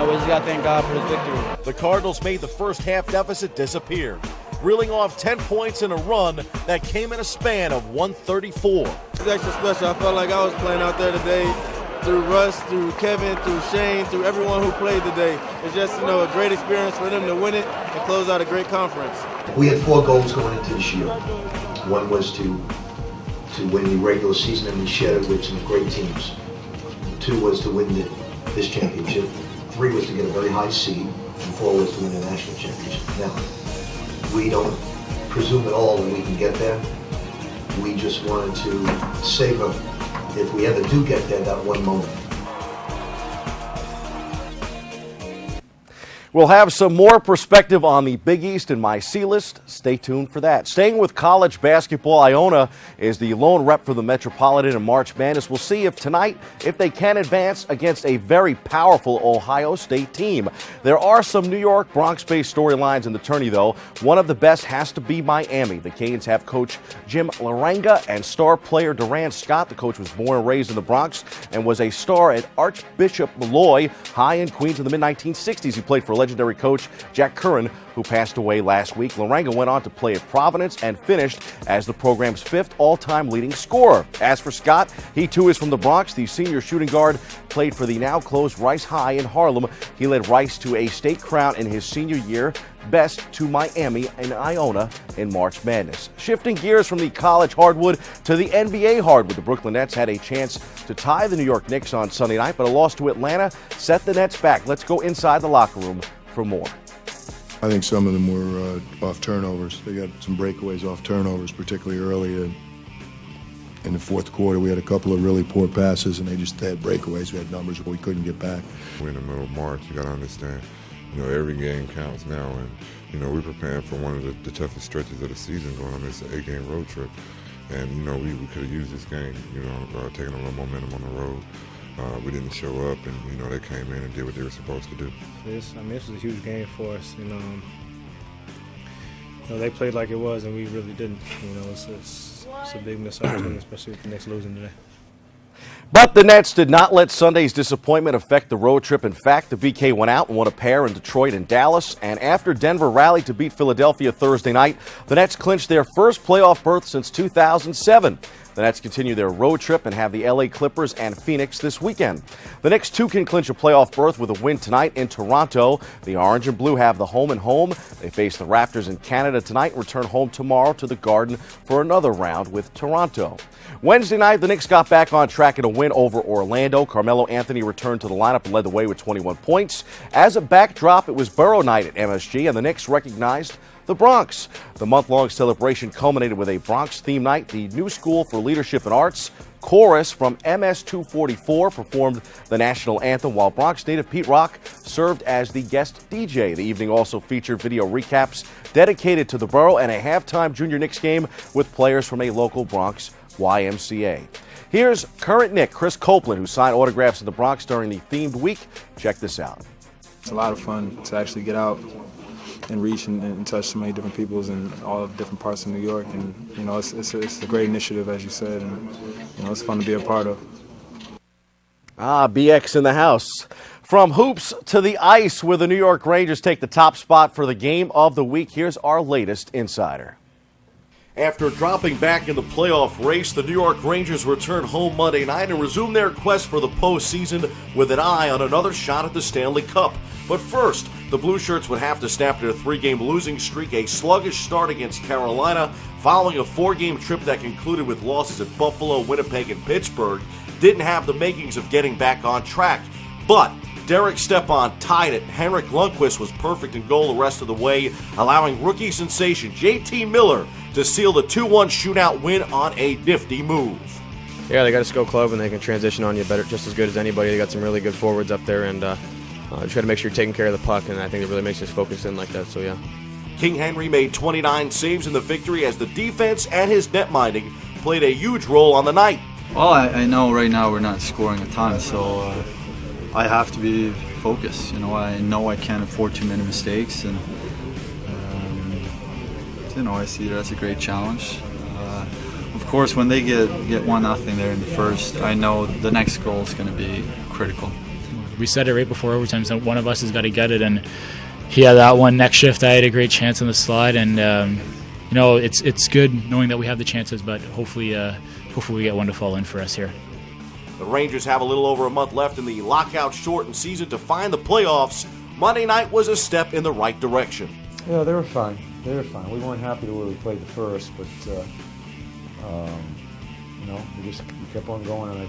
Speaker 26: we just got to thank God for his victory.
Speaker 23: The Cardinals made the first half deficit disappear, reeling off 10 points in a run that came in a span of 134.
Speaker 27: It's extra special. I felt like I was playing out there today through Russ, through Kevin, through Shane, through everyone who played today. It's just, a great experience for them to win it and close out a great conference.
Speaker 24: We had 4 goals going into this year. One was to win the regular season, and we shared it with some great teams. 2 was to win this championship. 3 was to get a very high seed, and 4 was to win the national championship. Now, we don't presume at all that we can get there. We just wanted to savor if we ever do get there, that one moment.
Speaker 23: We'll have some more perspective on the Big East in my C-List. Stay tuned for that. Staying with college basketball, Iona is the lone rep for the Metropolitan in March Madness. We'll see if tonight, if they can advance against a very powerful Ohio State team. There are some New York, Bronx-based storylines in the tourney, though. One of the best has to be Miami. The Canes have coach Jim Larrañaga and star player Durant Scott. The coach was born and raised in the Bronx and was a star at Archbishop Malloy High in Queens in the mid-1960s. He played for legendary coach Jack Curran, who passed away last week. Larrañaga went on to play at Providence and finished as the program's 5th all-time leading scorer. As for Scott, he too is from the Bronx. The senior shooting guard played for the now closed Rice High in Harlem. He led Rice to a state crown in his senior year, best to Miami and Iona in March Madness. Shifting gears from the college hardwood to the NBA hardwood, the Brooklyn Nets had a chance to tie the New York Knicks on Sunday night, but a loss to Atlanta set the Nets back. Let's go inside the locker room for more.
Speaker 2: I think some of them were off turnovers. They got some breakaways off turnovers, particularly early in the fourth quarter. We had a couple of really poor passes, and they just had breakaways. We had numbers we couldn't get back.
Speaker 4: We're in the middle of March. You got to understand, every game counts now, and we're preparing for one of the toughest stretches of the season going on this 8-game road trip. And we could have used this game, taking a little momentum on the road. We didn't show up, and they came in and did what they were supposed to do.
Speaker 5: This was a huge game for us. They played like it was, and we really didn't. It's a big missed opportunity, especially with the Knicks losing today.
Speaker 23: But the Nets did not let Sunday's disappointment affect the road trip. In fact, the BK went out and won a pair in Detroit and Dallas. And after Denver rallied to beat Philadelphia Thursday night, the Nets clinched their first playoff berth since 2007. The Nets continue their road trip and have the LA Clippers and Phoenix this weekend. The Knicks, too, can clinch a playoff berth with a win tonight in Toronto. The Orange and Blue have the home and home. They face the Raptors in Canada tonight and return home tomorrow to the Garden for another round with Toronto. Wednesday night, the Knicks got back on track in a win over Orlando. Carmelo Anthony returned to the lineup and led the way with 21 points. As a backdrop, it was Burrow night at MSG, and the Knicks recognized the Bronx. The month-long celebration culminated with a Bronx-themed night. The New School for Leadership and Arts chorus from MS-244 performed the national anthem, while Bronx native Pete Rock served as the guest DJ. The evening also featured video recaps dedicated to the borough and a halftime Junior Knicks game with players from a local Bronx YMCA. Here's current Knick Chris Copeland, who signed autographs in the Bronx during the themed week. Check this out.
Speaker 6: It's a lot of fun to actually get out and reach and touch so many different peoples in all different parts of New York. And, it's a great initiative, as you said, and, it's fun to be a part of.
Speaker 23: BX in the house. From hoops to the ice, where the New York Rangers take the top spot for the game of the week, here's our latest insider. After dropping back in the playoff race, the New York Rangers return home Monday night and resume their quest for the postseason with an eye on another shot at the Stanley Cup. But first, the Blue Shirts would have to snap their 3-game losing streak, a sluggish start against Carolina, following a 4-game trip that concluded with losses at Buffalo, Winnipeg, and Pittsburgh. Didn't have the makings of getting back on track. But Derek Stepan tied it. Henrik Lundqvist was perfect in goal the rest of the way, allowing rookie sensation JT Miller to seal the 2-1 shootout win on a nifty move.
Speaker 7: Yeah, they got a skill club and they can transition on you better, just as good as anybody. They got some really good forwards up there, and just got to make sure you're taking care of the puck, and I think it really makes us focus in like that, so yeah.
Speaker 23: King Henry made 29 saves in the victory as the defense and his net minding played a huge role on the night.
Speaker 8: Well, I know right now we're not scoring a ton, so I have to be focused. I know I can't afford too many mistakes, and I see it as a great challenge. Of course, when they get 1-0 there in the first, I know the next goal is going to be critical.
Speaker 9: We said it right before overtime, so one of us has got to get it, and he had that one. Next shift, I had a great chance on the slide, and it's good knowing that we have the chances, but hopefully we get one to fall in for us here.
Speaker 23: The Rangers have a little over a month left in the lockout-shortened season to find the playoffs. Monday night was a step in the right direction.
Speaker 28: Yeah, they were fine. We weren't happy the way we played the first, but we kept on going, and I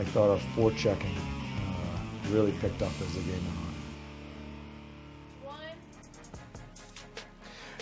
Speaker 28: thought our forechecking really picked up as the game went on.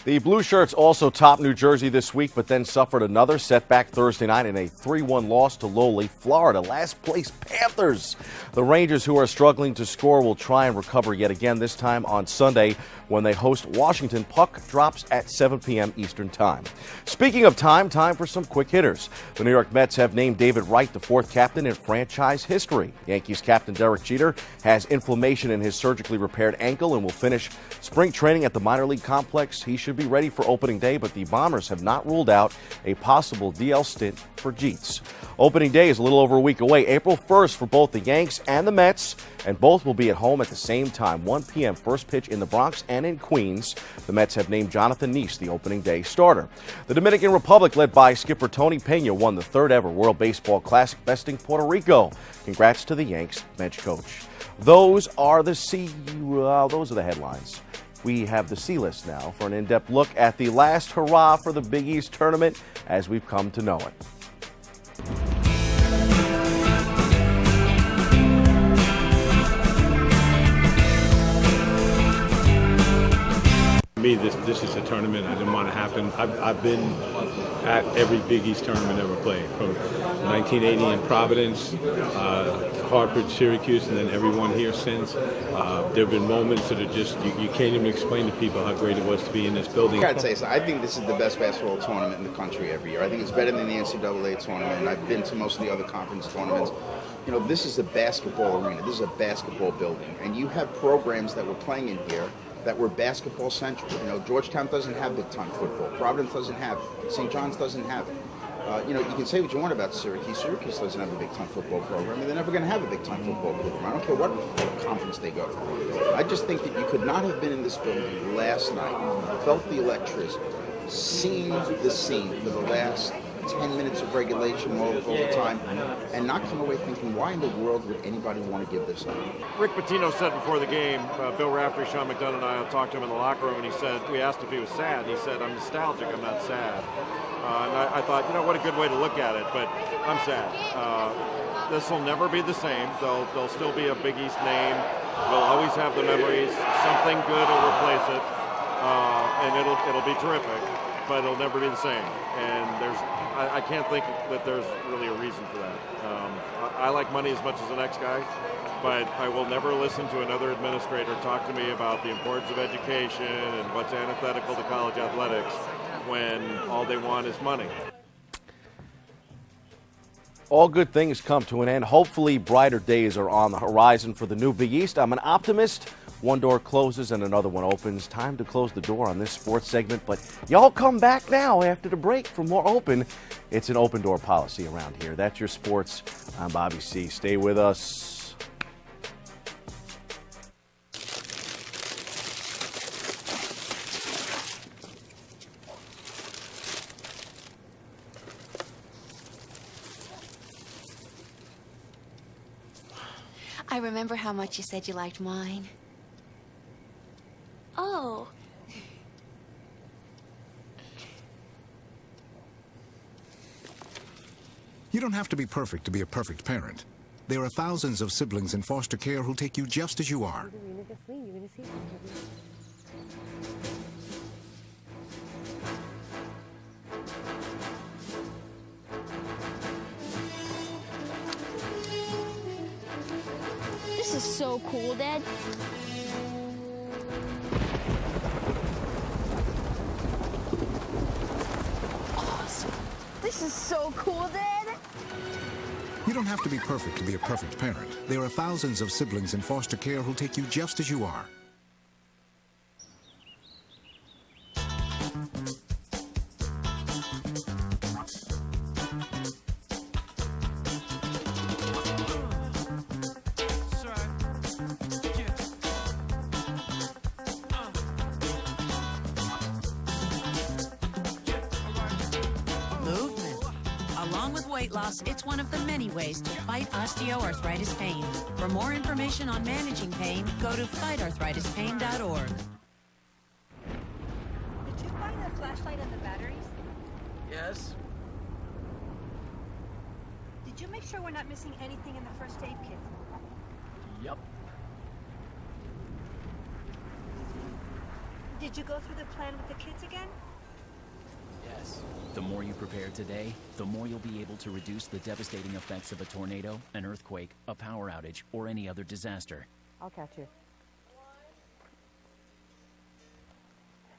Speaker 23: The Blue Shirts also topped New Jersey this week, but then suffered another setback Thursday night in a 3-1 loss to lowly Florida last-place Panthers. The Rangers, who are struggling to score, will try and recover yet again, this time on Sunday when they host Washington. Puck drops at 7 p.m. Eastern Time. Speaking of time for some quick hitters. The New York Mets have named David Wright the fourth captain in franchise history. Yankees captain Derek Jeter has inflammation in his surgically repaired ankle and will finish spring training at the minor league complex. He should be ready for opening day, but the Bombers have not ruled out a possible DL stint for Jeets. Opening day is a little over a week away, April 1st for both the Yanks and the Mets, and both will be at home at the same time, 1 p.m. first pitch in the Bronx and in Queens. The Mets have named Jonathan Neese the opening day starter. The Dominican Republic, led by skipper Tony Pena, won the third ever World Baseball Classic, besting Puerto Rico. Congrats to the Yanks bench coach. Those are the headlines. We have the C-list now for an in-depth look at the last hurrah for the Big East tournament as we've come to know it.
Speaker 10: For me, this is a tournament I didn't want to happen. I've been at every Big East tournament ever played, from 1980 in Providence, Hartford, Syracuse, and then every one here since. There have been moments that are just, you can't even explain to people how great it was to be in this building.
Speaker 11: I'd say so. I think this is the best basketball tournament in the country every year. I think it's better than the NCAA tournament, and I've been to most of the other conference tournaments. You know, this is a basketball arena. This is a basketball building, and you have programs that were playing in here that were basketball central. You know, Georgetown doesn't have big-time football. Providence doesn't have it. St. John's doesn't have it. You know, you can say what you want about Syracuse. Syracuse doesn't have a big-time football program, and they're never going to have a big-time football program. I don't care what conference they go to. I just think that you could not have been in this building last night, felt the electricity, seen the scene for the last 10 minutes of regulation all the time, and not come away thinking, why in the world would anybody want to give this up?
Speaker 25: Rick Pitino said before the game, Bill Raftery, Sean McDonough, and I talked to him in the locker room, and he said, we asked if he was sad, and he said, I'm nostalgic, I'm not sad. And I thought, you know, what a good way to look at it, but I'm sad. This will never be the same. There'll still be a Big East name. We'll always have the memories. Something good will replace it, and it'll be terrific, but it'll never be the same. And I can't think that there's really a reason for that. I like money as much as the next guy, but I will never listen to another administrator talk to me about the importance of education and what's antithetical to college athletics when all they want is money.
Speaker 23: All good things come to an end. Hopefully, brighter days are on the horizon for the new Big East. I'm an optimist. One door closes and another one opens. Time to close the door on this sports segment, but y'all come back now after the break for more Open. It's an open door policy around here. That's your sports. I'm Bobby C. Stay with us.
Speaker 18: I remember how much you said you liked wine. Oh.
Speaker 12: You don't have to be perfect to be a perfect parent. There are thousands of siblings in foster care who'll take you just as you are.
Speaker 13: This is so cool, Dad. Awesome. This is so cool, Dad.
Speaker 12: You don't have to be perfect to be a perfect parent. There are thousands of siblings in foster care who'll take you just as you are.
Speaker 14: It's one of the many ways to fight osteoarthritis pain. For more information on managing pain, go to fightarthritispain.org.
Speaker 15: Did you find the flashlight and the batteries?
Speaker 16: Yes.
Speaker 15: Did you make sure we're not missing anything in the first aid kit?
Speaker 16: Yep.
Speaker 15: Did Did you go through the plan with the kids again?
Speaker 1: Yes. The more you prepare today, the more you'll be able to reduce the devastating effects of a tornado, an earthquake, a power outage, or any other disaster.
Speaker 3: I'll catch you.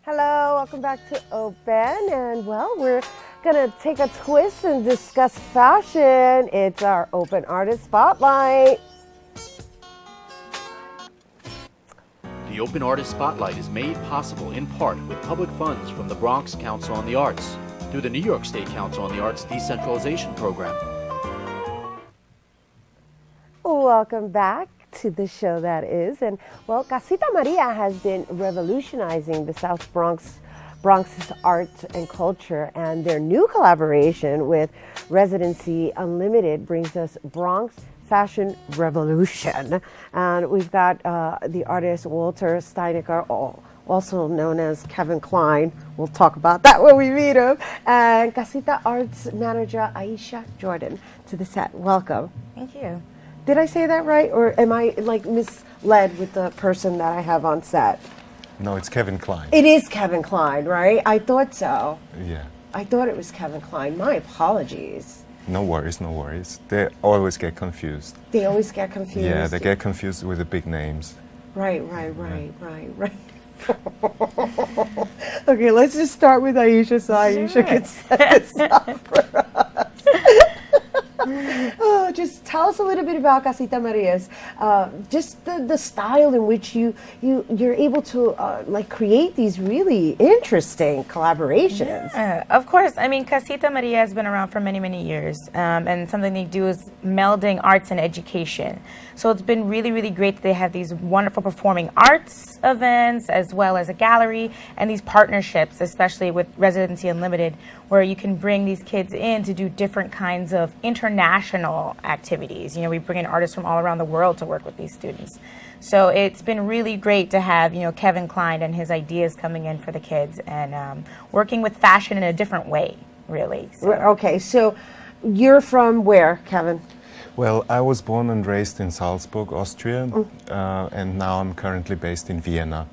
Speaker 3: Hello, welcome back to Open, and well, we're gonna take a twist and discuss fashion. It's our Open Artist Spotlight.
Speaker 16: The Open Artist Spotlight is made possible in part with public funds from the Bronx Council on the Arts through the New York State Council on the Arts Decentralization Program.
Speaker 3: Welcome back to the show that is, and well, Casita Maria has been revolutionizing the South Bronx's art and culture, and their new collaboration with Residency Unlimited brings us Bronx Fashion Revolution. And we've got the artist Walter Steinecker, also known as Kevin Klein. We'll talk about that when we meet him. And Casita Arts manager Aisha Jordan to the set. Welcome.
Speaker 17: Thank you.
Speaker 3: Did I say that right, or am I like misled with the person that I have on set?
Speaker 19: No, it's Kevin Klein.
Speaker 3: It is Kevin Klein, right? I thought so.
Speaker 19: Yeah.
Speaker 3: I thought it was Kevin Klein. My apologies.
Speaker 19: No worries, no worries. They always get confused.
Speaker 3: They always get confused.
Speaker 19: Yeah, they get confused with the big names.
Speaker 3: Right. Okay, let's just start with Aisha so Aisha can set this up for us. Oh, just tell us a little bit about Casita Maria's, just the style in which you're able to like create these really interesting collaborations.
Speaker 17: Yeah, of course. I mean, Casita Maria has been around for many, many years, and something they do is melding arts and education. So it's been really, really great that they have these wonderful performing arts events as well as a gallery and these partnerships, especially with Residency Unlimited, where you can bring these kids in to do different kinds of international activities. You know, we bring in artists from all around the world to work with these students. So it's been really great to have, you know, Kevin Klein and his ideas coming in for the kids and working with fashion in a different way, really. So.
Speaker 3: Okay, so you're from where, Kevin?
Speaker 19: Well, I was born and raised in Salzburg, Austria, and now I'm currently based in Vienna.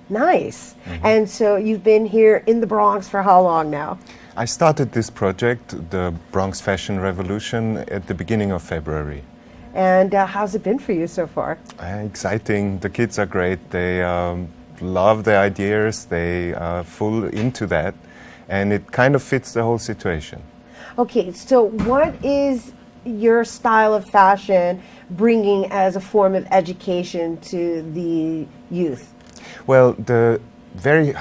Speaker 3: Nice. And so you've been here in the Bronx for how long now?
Speaker 19: I started this project, the Bronx Fashion Revolution, at the beginning of February.
Speaker 3: And how's it been for you so far?
Speaker 19: Exciting. The kids are great. They love the ideas. They are full into that. And it kind of fits the whole situation.
Speaker 3: Okay, so what is your style of fashion bringing as a form of education to the youth?
Speaker 19: Well, the very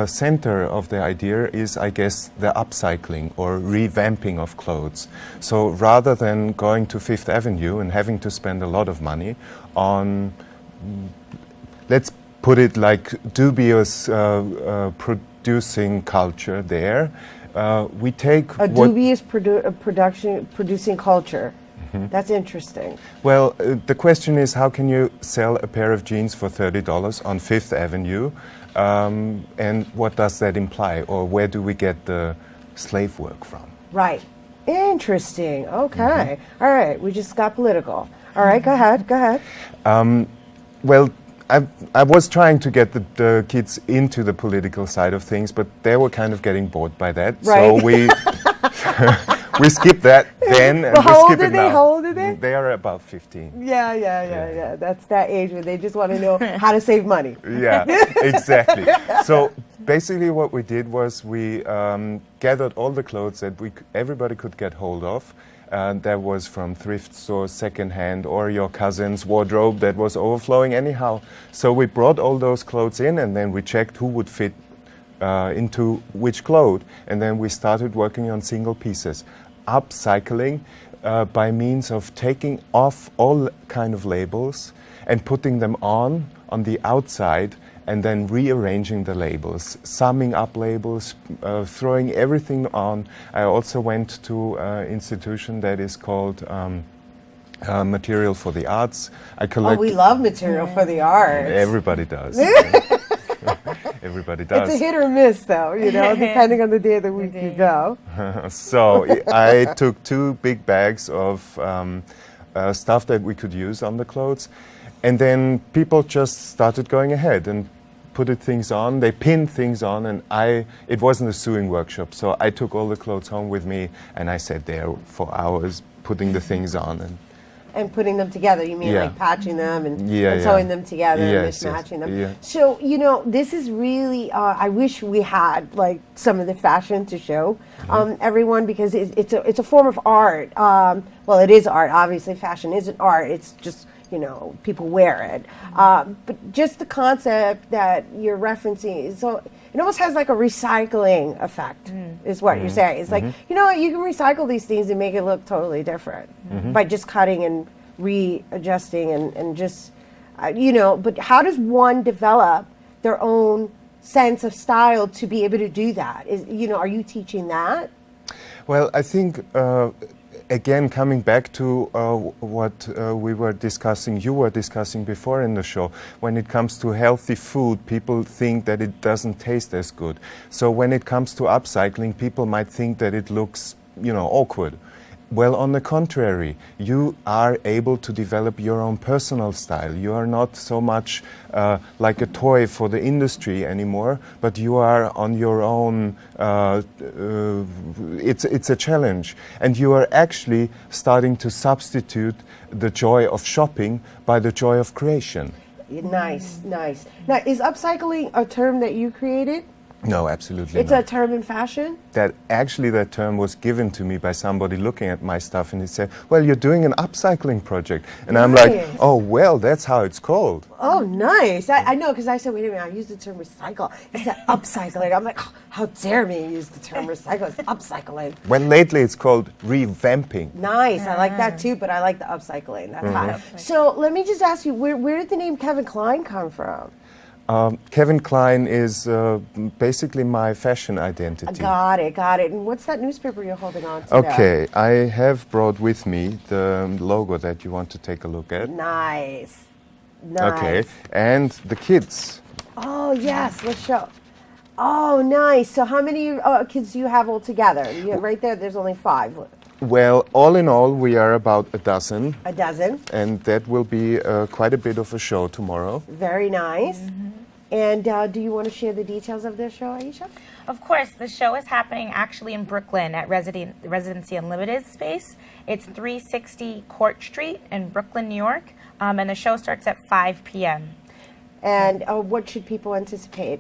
Speaker 19: center of the idea is, I guess, the upcycling or revamping of clothes. So rather than going to Fifth Avenue and having to spend a lot of money on, let's put it like dubious producing culture there, we take
Speaker 3: a dubious producing culture. That's interesting.
Speaker 19: Well, the question is, how can you sell a pair of jeans for $30 on Fifth Avenue? And what does that imply? Or where do we get the slave work from?
Speaker 3: Right. Interesting. Okay. All right. We just got political. All right. Go ahead.
Speaker 19: Well, I was trying to get the kids into the political side of things, but they were kind of getting bored by that.
Speaker 3: Right.
Speaker 19: So we skipped that then, and
Speaker 3: how
Speaker 19: we skip it now.
Speaker 3: How old are they?
Speaker 19: They are about 15.
Speaker 3: Yeah. That's that age where they just want to know how to save money.
Speaker 19: Yeah, exactly. So basically what we did was we gathered all the clothes that everybody could get hold of. That was from thrift stores, secondhand, or your cousin's wardrobe that was overflowing anyhow. So we brought all those clothes in, and then we checked who would fit into which cloth, and then we started working on single pieces, upcycling by means of taking off all kind of labels and putting them on the outside, and then rearranging the labels, summing up labels, throwing everything on. I also went to an institution that is called Material for the Arts.
Speaker 3: We love Material for the Arts.
Speaker 19: Everybody does. Everybody does.
Speaker 3: It's a hit or miss, though, you know, depending on the day of the week you go.
Speaker 19: So I took 2 big bags of stuff that we could use on the clothes, and then people just started going ahead and put things on, they pinned things on, and it wasn't a sewing workshop, so I took all the clothes home with me, and I sat there for hours putting the things on.
Speaker 3: And putting them together, you mean
Speaker 19: Yeah.
Speaker 3: like patching them and
Speaker 19: Yeah,
Speaker 3: sewing them together
Speaker 19: Yes,
Speaker 3: and
Speaker 19: yes,
Speaker 3: mismatching them.
Speaker 19: yeah.
Speaker 3: So, this is really, I wish we had like some of the fashion to show everyone, because it's a form of art. Well, it is art, obviously. Fashion isn't art, it's just, people wear it. But just the concept that you're referencing, so it almost has like a recycling effect, is what you're saying. It's like, you know what, you can recycle these things and make it look totally different by just cutting and readjusting and just, but how does one develop their own sense of style to be able to do that? Are you teaching that?
Speaker 19: Well, I think, again, coming back to what we were discussing, you were discussing before in the show, when it comes to healthy food, people think that it doesn't taste as good. So when it comes to upcycling, people might think that it looks, awkward. Well, on the contrary, you are able to develop your own personal style. You are not so much like a toy for the industry anymore, but you are on your own. It's a challenge. And you are actually starting to substitute the joy of shopping by the joy of creation.
Speaker 3: Nice. Now, is upcycling a term that you created?
Speaker 19: No, absolutely
Speaker 3: It's
Speaker 19: not.
Speaker 3: a term in fashion?
Speaker 19: That term was given to me by somebody looking at my stuff, and he said, well, you're doing an upcycling project. And I'm like,
Speaker 3: Nice.
Speaker 19: oh, well, that's how it's called.
Speaker 3: Oh, nice. I know, because I said, wait a minute, I used the term recycle. He said upcycling. I'm like, how dare me use the term recycle? It's upcycling.
Speaker 19: Well, lately it's called revamping.
Speaker 3: Nice. I like that too, but I like the upcycling. That's hot.
Speaker 19: Mhm.
Speaker 3: So let me just ask you, where did the name Kevin Kline come from?
Speaker 19: Kevin Kline is basically my fashion identity.
Speaker 3: Got it. And what's that newspaper you're holding on to?
Speaker 19: Okay, I have brought with me the logo that you want to take a look at.
Speaker 3: Nice.
Speaker 19: Okay, and the kids.
Speaker 3: Oh, yes. Let's show. Oh, nice. So how many kids do you have all together? Right there, there's only 5.
Speaker 19: Well, all in all, we are about a dozen.
Speaker 3: A dozen.
Speaker 19: And that will be quite a bit of a show tomorrow.
Speaker 3: Very nice. And do you want to share the details of this show, Aisha?
Speaker 17: Of course, the show is happening actually in Brooklyn at Residency Unlimited space. It's 360 Court Street in Brooklyn, New York, and the show starts at 5 p.m.
Speaker 3: And what should people anticipate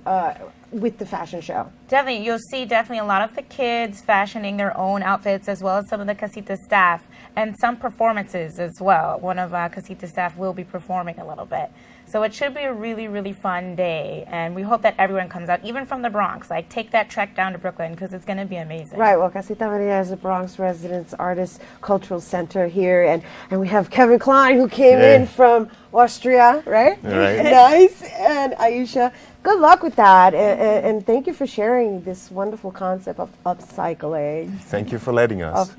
Speaker 3: with the fashion show?
Speaker 17: Definitely, you'll see a lot of the kids fashioning their own outfits, as well as some of the Casita staff, and some performances as well. One of Casita staff will be performing a little bit. So it should be a really, really fun day, and we hope that everyone comes out, even from the Bronx. Like, take that trek down to Brooklyn, because it's going to be amazing.
Speaker 3: Right, well, Casita Maria is the Bronx Residence Artist Cultural Center here, and we have Kevin Kline, who came in from Austria, right?
Speaker 19: Right.
Speaker 3: Nice. And Aisha, good luck with that, and thank you for sharing this wonderful concept of upcycling.
Speaker 19: Thank you for letting us.
Speaker 3: Of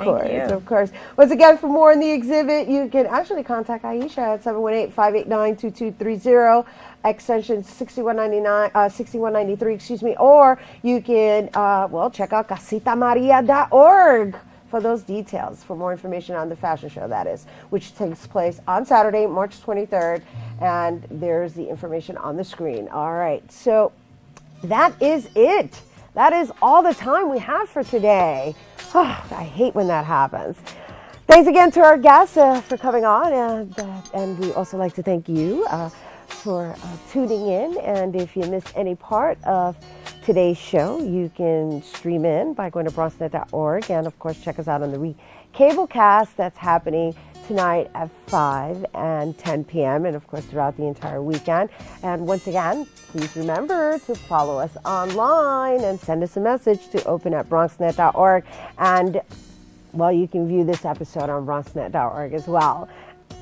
Speaker 3: course. Once again, for more on the exhibit, you can actually contact Aisha at 718-589-2230, extension 6193, or you can, check out casitamaria.org for those details, for more information on the fashion show, that is, which takes place on Saturday, March 23rd, and there's the information on the screen. All right, so that is it. That is all the time we have for today. Oh, I hate when that happens. Thanks again to our guests for coming on, and we also like to thank you for tuning in. And if you missed any part of today's show, you can stream in by going to bronxnet.org, and of course check us out on the Cablecast that's happening tonight at 5 and 10 p.m. and of course throughout the entire weekend. And once again, please remember to follow us online and send us a message to open@bronxnet.org. And well, you can view this episode on bronxnet.org as well.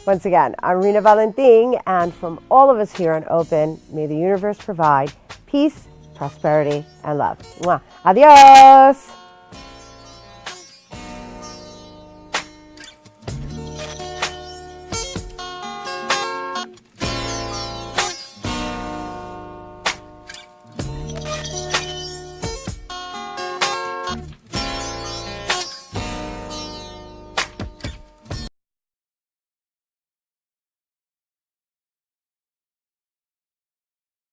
Speaker 3: Once again, I'm Rena Valentin, and from all of us here on Open, may the universe provide peace, prosperity, and love. Mwah. Adios!